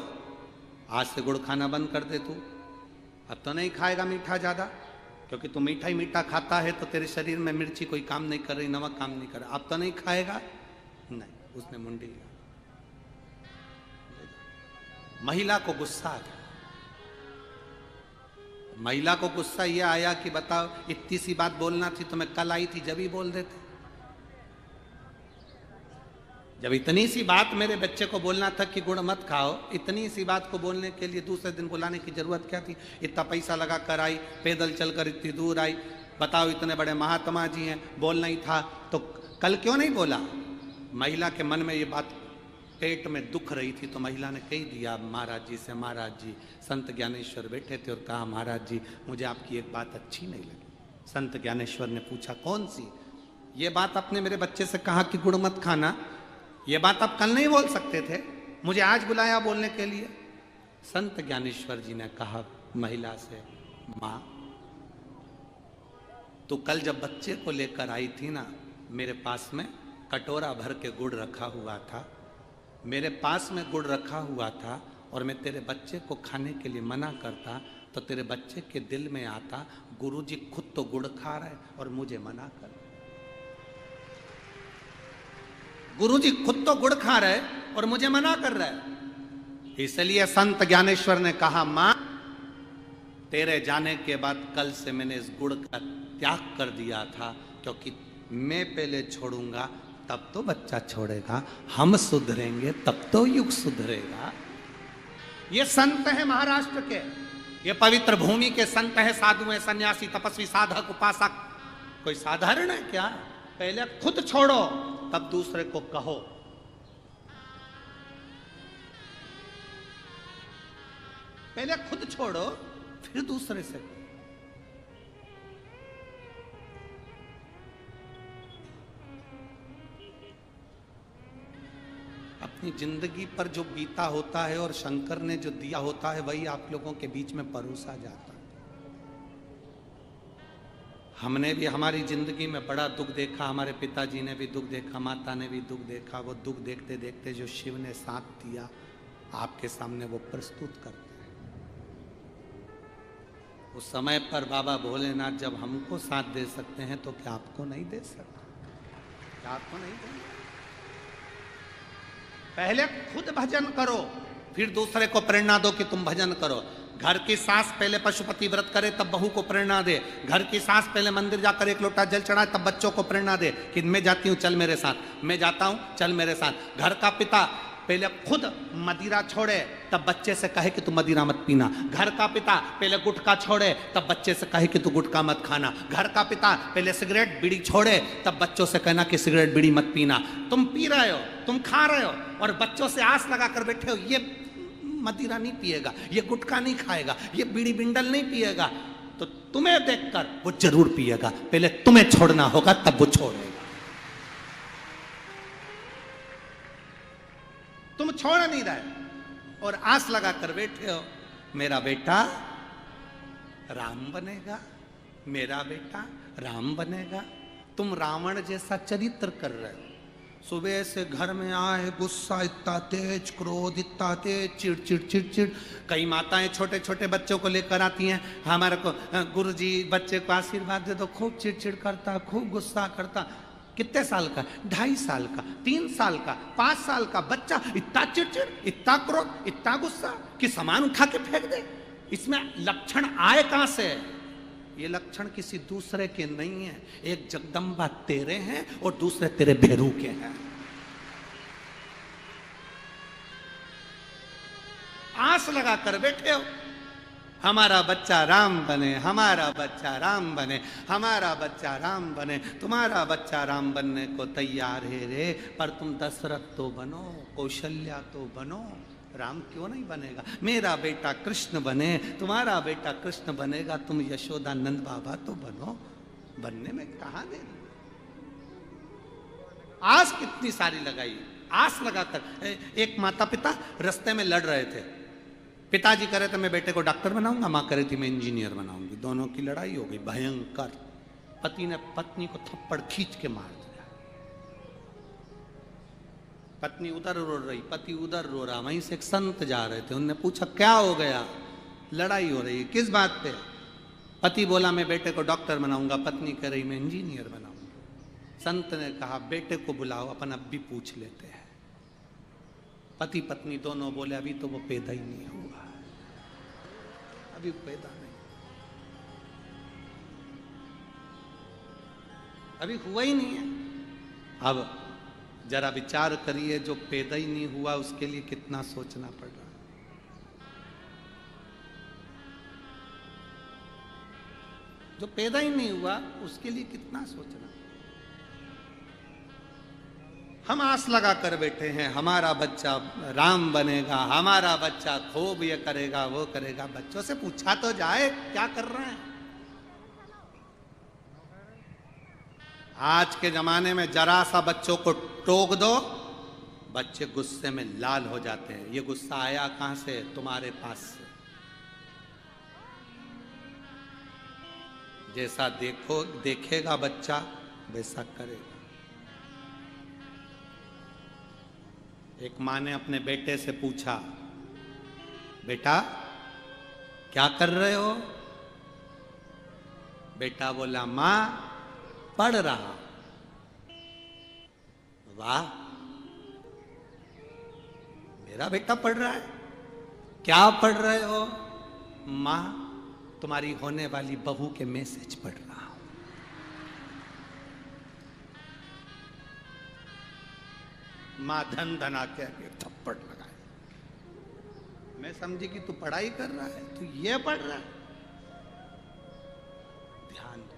आज से गुड़ खाना बंद कर दे तू। अब तो नहीं खाएगा मीठा ज्यादा, क्योंकि तू मीठा ही मीठा खाता है तो तेरे शरीर में मिर्ची कोई काम नहीं कर रही, नमक काम नहीं कर रहा। अब तो नहीं खाएगा? नहीं। उसने मुंडी लिया। महिला को गुस्सा आ गया। महिला को गुस्सा यह आया कि बताओ, इतनी सी बात बोलना थी तो मैं कल आई थी, जब ही बोल देते। जब इतनी सी बात मेरे बच्चे को बोलना था कि गुड़ मत खाओ, इतनी सी बात को बोलने के लिए दूसरे दिन बुलाने की जरूरत क्या थी? इतना पैसा लगा कर आई, पैदल चलकर इतनी दूर आई, बताओ इतने बड़े महात्मा जी हैं, बोलना ही था तो कल क्यों नहीं बोला? महिला के मन में ये बात पेट में दुख रही थी तो महिला ने कह दिया महाराज जी से, महाराज जी संत ज्ञानेश्वर बैठे थे और कहा, महाराज जी मुझे आपकी एक बात अच्छी नहीं लगी। संत ज्ञानेश्वर ने पूछा, कौन सी? ये बात आपने मेरे बच्चे से कहा कि गुड़ मत खाना, ये बात आप कल नहीं बोल सकते थे, मुझे आज बुलाया बोलने के लिए? संत ज्ञानेश्वर जी ने कहा महिला से, मां तो कल जब बच्चे को लेकर आई थी ना, मेरे पास में कटोरा भर के गुड़ रखा हुआ था, मेरे पास में गुड़ रखा हुआ था और मैं तेरे बच्चे को खाने के लिए मना करता तो तेरे बच्चे के दिल में आता गुरुजी खुद तो गुड़ खा रहे और मुझे मना कर। गुरुजी खुद तो गुड़ खा रहे और मुझे मना कर रहे। इसलिए संत ज्ञानेश्वर ने कहा, मां तेरे जाने के बाद कल से मैंने इस गुड़ का त्याग कर दिया था, क्योंकि मैं पहले छोड़ूंगा तब तो बच्चा छोड़ेगा, हम सुधरेंगे तब तो युग सुधरेगा। ये संत है महाराष्ट्र के, ये पवित्र भूमि के संत है, साधु है, सन्यासी, तपस्वी, साधक, उपासक। कोई साधारण है क्या? पहले खुद छोड़ो तब दूसरे को कहो। पहले खुद छोड़ो फिर दूसरे से कहो। अपनी जिंदगी पर जो बीता होता है और शंकर ने जो दिया होता है वही आप लोगों के बीच में परोसा जाता है। हमने भी हमारी जिंदगी में बड़ा दुख देखा, हमारे पिताजी ने भी दुख देखा, माता ने भी दुख देखा। वो दुख देखते देखते जो शिव ने साथ दिया आपके सामने वो प्रस्तुत करते हैं। उस समय पर बाबा भोलेनाथ जब हमको साथ दे सकते हैं तो क्या आपको नहीं दे सकते? क्या आपको नहीं देंगे? पहले खुद भजन करो फिर दूसरे को प्रेरणा दो कि तुम भजन करो। घर की सास पहले पशुपति व्रत करे तब बहू को प्रेरणा दे। घर की सास पहले मंदिर जाकर एक लोटा जल चढ़ाए तब बच्चों को प्रेरणा दे कि मैं जाती हूँ चल मेरे साथ, मैं जाता हूँ चल मेरे साथ। घर का पिता पहले खुद मदिरा छोड़े तब बच्चे से कहे कि तू मदिरा मत पीना। घर का पिता पहले गुटखा छोड़े तब बच्चे से कहे कि तू गुटखा मत खाना। घर का पिता पहले सिगरेट बीड़ी छोड़े तब बच्चों से कहना कि सिगरेट बीड़ी मत पीना। तुम पी रहे हो, तुम खा रहे हो और बच्चों से आस लगा कर बैठे हो ये मदिरा नहीं पिएगा, ये गुटखा नहीं खाएगा, ये बीड़ी बिंडल नहीं पिएगा, तो तुम्हें देखकर वो जरूर पिएगा। पहले तुम्हें छोड़ना होगा तब वो छोड़ेगा। तुम छोड़ नहीं रहे और आस लगा कर बैठे हो मेरा बेटा राम बनेगा, मेरा बेटा राम बनेगा। तुम रावण जैसा चरित्र कर रहे हो। सुबह से घर में आए गुस्सा इतना तेज, क्रोध इतना तेज, चिड़चिड़ चिड़चिड़। कई माताएं छोटे छोटे बच्चों को लेकर आती हैं, हमारे को गुरुजी बच्चे को आशीर्वाद दे दो। खूब चिड़चिड़ करता, खूब गुस्सा करता। कितने साल का? 2.5 साल का, 3 साल का, 5 साल का बच्चा इतना चिड़चिड़, इतना क्रोध, इतना गुस्सा कि सामान उठा के फेंक दे। इसमें लक्षण आए कहां से? ये लक्षण किसी दूसरे के नहीं है। एक जगदम्बा तेरे हैं और दूसरे तेरे भेरू के हैं। आस लगा कर बैठे हो हमारा बच्चा राम बने, हमारा बच्चा राम बने, हमारा बच्चा राम बने। तुम्हारा बच्चा राम बनने को तैयार है रे, पर तुम दशरथ तो बनो, कौशल्या तो बनो। राम क्यों नहीं बनेगा? मेरा बेटा कृष्ण बने, तुम्हारा बेटा कृष्ण बनेगा, तुम यशोदानंद बाबा तो बनो। बनने में कहां दे? आस कितनी सारी लगाई, आस लगाकर। एक माता पिता रास्ते में लड़ रहे थे। पिताजी कह रहे थे मैं बेटे को डॉक्टर बनाऊंगा, मां कह रही थी मैं इंजीनियर बनाऊंगी। दोनों की लड़ाई हो गई भयंकर। पति ने पत्नी को थप्पड़ खींच के मार दिया। पत्नी उधर रो रही, पति उधर रो रहा। वहीं से एक संत जा रहे थे, उनने पूछा क्या हो गया? लड़ाई हो रही है, किस बात पे? पति बोला मैं बेटे को डॉक्टर बनाऊंगा, पत्नी कह रही मैं इंजीनियर बनाऊंगा। संत ने कहा बेटे को बुलाओ, अपन अब भी पूछ लेते हैं। पति पत्नी दोनों बोले अभी तो वो पैदा ही नहीं हुआ, अभी पैदा नहीं, अभी हुआ ही नहीं है। अब जरा विचार करिए, जो पैदा ही नहीं हुआ उसके लिए कितना सोचना पड़ रहा है। जो पैदा ही नहीं हुआ उसके लिए कितना सोचना। हम आस लगा कर बैठे हैं हमारा बच्चा राम बनेगा, हमारा बच्चा खूब ये करेगा वो करेगा। बच्चों से पूछा तो जाए क्या कर रहे हैं। आज के जमाने में जरा सा बच्चों को टोक दो, बच्चे गुस्से में लाल हो जाते हैं। ये गुस्सा आया कहां से? तुम्हारे पास से। जैसा देखेगा बच्चा वैसा करेगा। एक माँ ने अपने बेटे से पूछा बेटा क्या कर रहे हो? बेटा बोला मां पढ़ रहा। वाह, मेरा बेटा पढ़ रहा है। क्या पढ़ रहे हो? मां तुम्हारी होने वाली बहू के मैसेज पढ़ रहा हूं। मां धन धना के आगे थप्पड़ लगाए। मैं समझी कि तू पढ़ाई कर रहा है, तू ये पढ़ रहा है। ध्यान दे,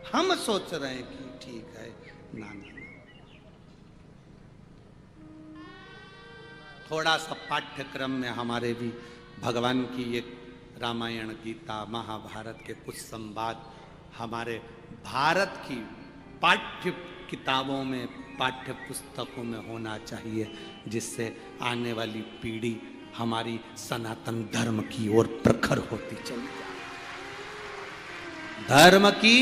हम सोच रहे हैं कि ठीक है। ना ना, थोड़ा सा पाठ्यक्रम में हमारे भी भगवान की एक रामायण, गीता, महाभारत के कुछ संवाद हमारे भारत की पाठ्य किताबों में, पाठ्य पुस्तकों में होना चाहिए, जिससे आने वाली पीढ़ी हमारी सनातन धर्म की ओर प्रखर होती चली जाए। धर्म की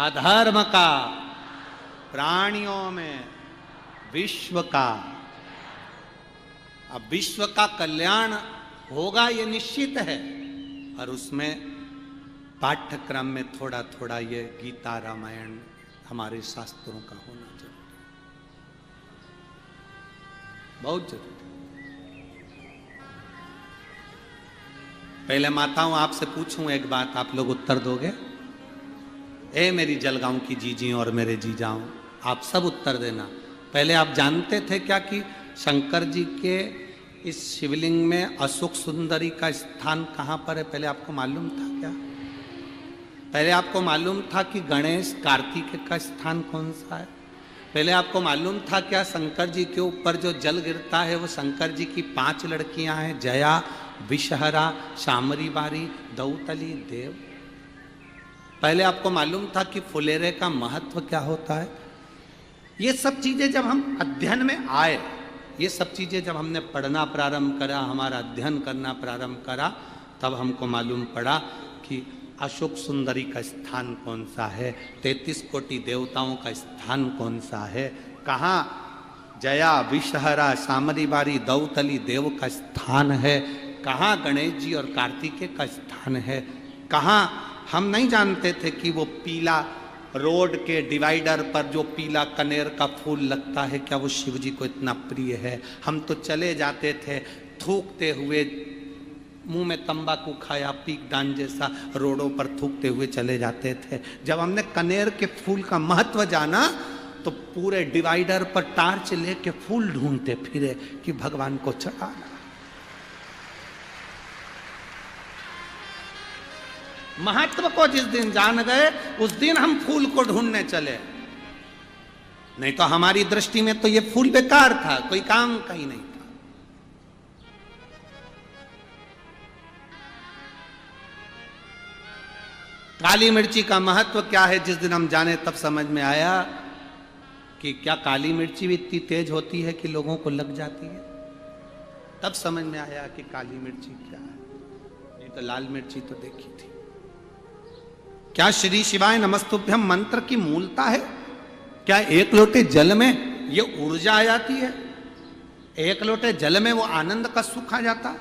अधर्म का, प्राणियों में विश्व का। अब विश्व का कल्याण होगा ये निश्चित है, और उसमें पाठ्यक्रम में थोड़ा थोड़ा ये गीता, रामायण, हमारे शास्त्रों का होना जरूरी, बहुत जरूरी। पहले माताओं आपसे पूछूं एक बात, आप लोग उत्तर दोगे? ए मेरी जलगांव की जीजी और मेरे जीजाओं, आप सब उत्तर देना। पहले आप जानते थे क्या कि शंकर जी के इस शिवलिंग में अशोक सुंदरी का स्थान कहां पर है? पहले आपको मालूम था क्या? पहले आपको मालूम था कि गणेश कार्तिकेय का स्थान कौन सा है? पहले आपको मालूम था क्या शंकर जी के ऊपर जो जल गिरता है वो शंकर जी की 5 लड़कियां हैं, जया, विषहरा, शामरी बारी, दौतली, देव? पहले आपको मालूम था कि फुलेरे का महत्व क्या होता है? ये सब चीजें जब हम अध्ययन में आए, ये सब चीजें जब हमने पढ़ना प्रारंभ करा, हमारा अध्ययन करना प्रारंभ करा, तब हमको मालूम पड़ा कि अशोक सुंदरी का स्थान कौन सा है, 33 कोटि देवताओं का स्थान कौन सा है, कहाँ जया, विषहरा, शामरी बारी, दौतली देव का स्थान है, कहाँ गणेश जी और कार्तिकेय का स्थान है, कहाँ हम नहीं जानते थे कि वो पीला रोड के डिवाइडर पर जो पीला कनेर का फूल लगता है, क्या वो शिव जी को इतना प्रिय है? हम तो चले जाते थे थूकते हुए, मुंह में तंबाकू खाया, पीक दान जैसा रोडों पर थूकते हुए चले जाते थे। जब हमने कनेर के फूल का महत्व जाना तो पूरे डिवाइडर पर टार्च लेके फूल ढूंढते फिरे कि भगवान को चढ़ाना। महत्व को जिस दिन जान गए उस दिन हम फूल को ढूंढने चले, नहीं तो हमारी दृष्टि में तो ये फूल बेकार था, कोई काम का ही नहीं था। काली मिर्ची का महत्व क्या है, जिस दिन हम जाने तब समझ में आया कि क्या काली मिर्ची भी इतनी तेज होती है कि लोगों को लग जाती है। तब समझ में आया कि काली मिर्ची क्या है, नहीं तो लाल मिर्ची तो देखी थी। क्या श्री शिवाय नमस्तुभ्यम मंत्र की मूलता है? क्या एक लोटे जल में ये ऊर्जा आ जाती है? एक लोटे जल में वो आनंद का सुख आ जाता?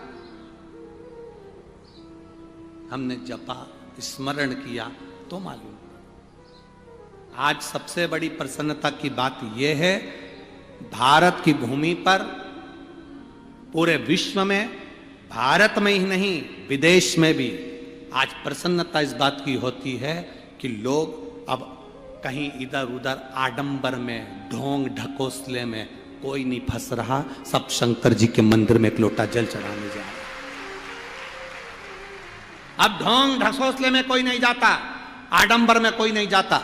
हमने जपा, स्मरण किया तो मालूम। आज सबसे बड़ी प्रसन्नता की बात यह है, भारत की भूमि पर, पूरे विश्व में, भारत में ही नहीं विदेश में भी आज प्रसन्नता इस बात की होती है कि लोग अब कहीं इधर उधर आडंबर में, ढोंग ढकोसले में कोई नहीं फंस रहा, सब शंकर जी के मंदिर में एक लोटा जल चढ़ाने जा रहे। अब ढोंग ढकोसले में कोई नहीं जाता, आडंबर में कोई नहीं जाता,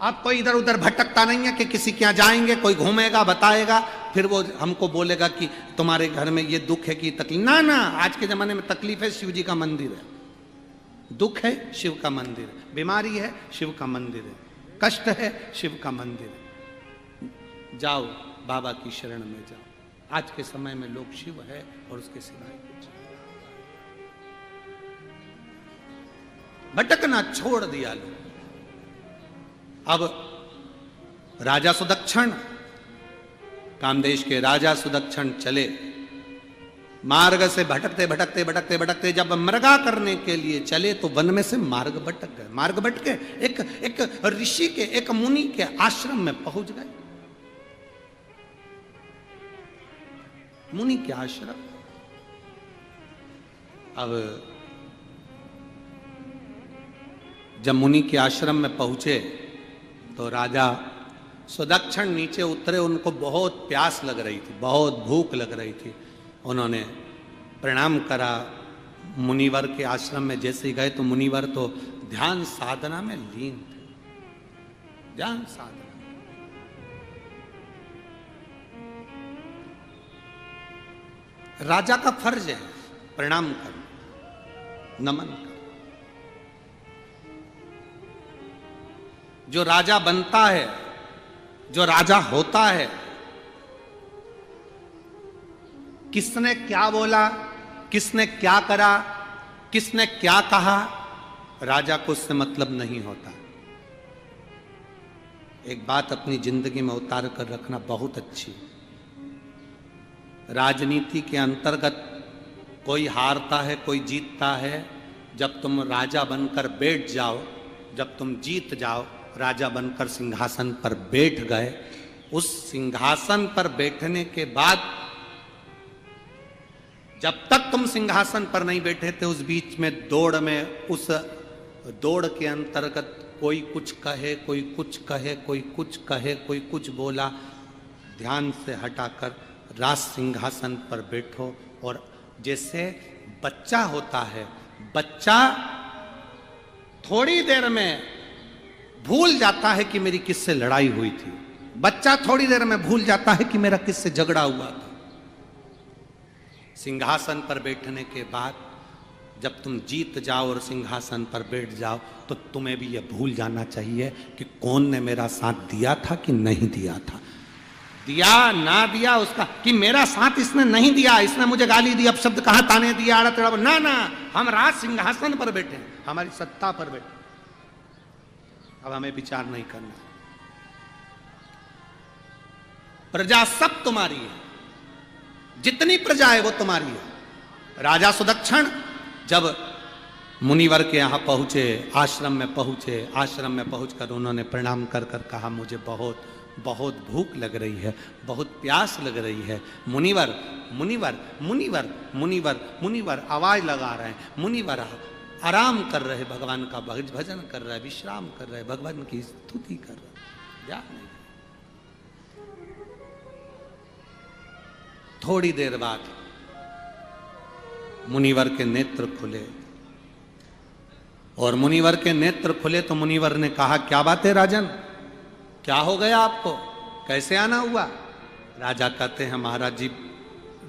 अब कोई इधर उधर भटकता नहीं है कि किसी के यहां जाएंगे, कोई घूमेगा, बताएगा, फिर वो हमको बोलेगा कि तुम्हारे घर में ये दुख है कि तकलीफ। ना ना, आज के जमाने में तकलीफ है, शिव जी का मंदिर है, दुख है, शिव का मंदिर है, बीमारी है, शिव का मंदिर है, कष्ट है, शिव का मंदिर है। जाओ बाबा की शरण में जाओ। आज के समय में लोग शिव है और उसके सिवाय कुछ भटकना छोड़ दिया लोग। अब राजा सुदक्षण, कामदेश के राजा सुदक्षण चले मार्ग से भटकते भटकते भटकते भटकते जब मृगा करने के लिए चले तो वन में से मार्ग भटक गए। मार्ग भटके एक ऋषि के, एक मुनि के आश्रम में पहुंच गए। मुनि के आश्रम। अब जब मुनि के आश्रम में पहुंचे तो राजा सुदक्षिण नीचे उतरे। उनको बहुत प्यास लग रही थी, बहुत भूख लग रही थी। उन्होंने प्रणाम करा। मुनिवर के आश्रम में जैसे ही गए तो मुनिवर तो ध्यान साधना में लीन थे। ध्यान साधना। राजा का फर्ज है प्रणाम करना, नमन करना। जो राजा बनता है, जो राजा होता है, किसने क्या बोला, किसने क्या करा, किसने क्या कहा, राजा को उससे मतलब नहीं होता। एक बात अपनी जिंदगी में उतार कर रखना बहुत अच्छी। राजनीति के अंतर्गत कोई हारता है, कोई जीतता है। जब तुम राजा बनकर बैठ जाओ, जब तुम जीत जाओ, राजा बनकर सिंहासन पर बैठ गए, उस सिंहासन पर बैठने के बाद जब तक तुम सिंहासन पर नहीं बैठे थे, उस बीच में दौड़ में, उस दौड़ के अंतर्गत कोई कुछ कहे, कोई कुछ कहे, कोई कुछ कहे, कोई कुछ बोला, ध्यान से हटाकर राज सिंहासन पर बैठो। और जैसे बच्चा होता है, बच्चा थोड़ी देर में भूल जाता है कि मेरी किससे लड़ाई हुई थी। बच्चा थोड़ी देर में भूल जाता है कि मेरा किससे झगड़ा हुआ था। सिंहासन पर बैठने के बाद जब तुम जीत जाओ और सिंहासन पर बैठ जाओ तो तुम्हें भी यह भूल जाना चाहिए कि कौन ने मेरा साथ दिया था कि नहीं दिया था। दिया ना दिया उसका, कि मेरा साथ इसने नहीं दिया, इसने मुझे गाली दी, अब शब्द कहा, ताने दिया, आड़ा टेढ़ा, ना ना, हम राज सिंहासन पर बैठे, हमारी सत्ता पर बैठे। अब हमें विचार नहीं करना। प्रजा सब तुम्हारी है, जितनी प्रजा है वो तुम्हारी है। राजा सुदक्षिण जब मुनिवर के यहां पहुंचे, आश्रम में पहुंचे, आश्रम में पहुंचकर उन्होंने प्रणाम कर कर कहा, मुझे बहुत बहुत भूख लग रही है, बहुत प्यास लग रही है। मुनिवर मुनिवर मुनिवर मुनिवर मुनिवर आवाज लगा रहे हैं। मुनिवर आराम कर रहे, भगवान का भजन कर रहे, विश्राम कर रहे, भगवान की स्तुति कर रहे। या नहीं। थोड़ी देर बाद मुनिवर के नेत्र खुले, और मुनिवर के नेत्र खुले तो मुनिवर ने कहा, क्या बात है राजन, क्या हो गया आपको, कैसे आना हुआ? राजा कहते हैं, महाराज जी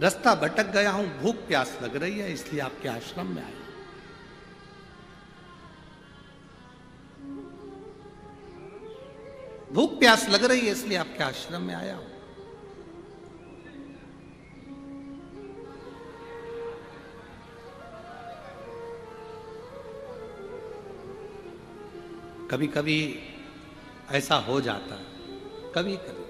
रास्ता भटक गया हूं, भूख प्यास लग रही है, इसलिए आपके आश्रम में आए। भूख प्यास लग रही है इसलिए आपके आश्रम में आया हूं। कभी कभी ऐसा हो जाता है, कभी कभी।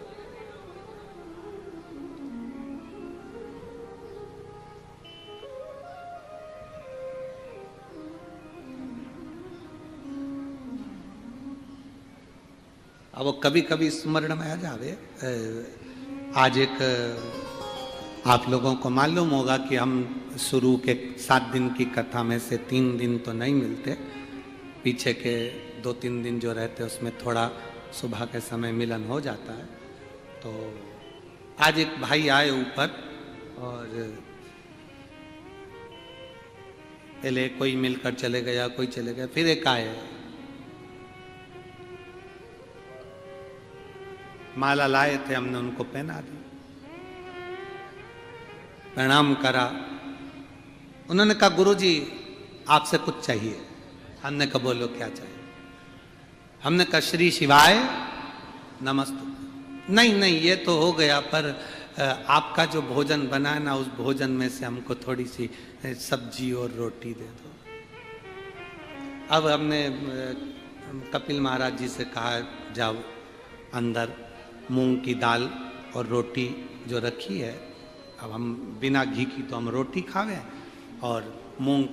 अब वो कभी कभी स्मरण में आ जावे। आज एक आप लोगों को मालूम होगा कि हम शुरू के 7 दिन की कथा में से 3 दिन तो नहीं मिलते, पीछे के 2-3 दिन जो रहते उसमें थोड़ा सुबह के समय मिलन हो जाता है। तो आज एक भाई आए ऊपर, और पहले कोई मिलकर चले गया, कोई चले गया, फिर एक आए, माला लाए थे, हमने उनको पहना दी, प्रणाम करा। उन्होंने कहा, गुरुजी आपसे कुछ चाहिए। हमने कहा, बोलो क्या चाहिए? हमने कहा, श्री शिवाय नमस्तु। नहीं नहीं, ये तो हो गया, पर आपका जो भोजन बना है ना, उस भोजन में से हमको थोड़ी सी सब्जी और रोटी दे दो। अब हमने कपिल महाराज जी से कहा, जाओ अंदर मूंग की दाल और रोटी जो रखी है अब हम बिना घी की तो हम रोटी खावे और मूंग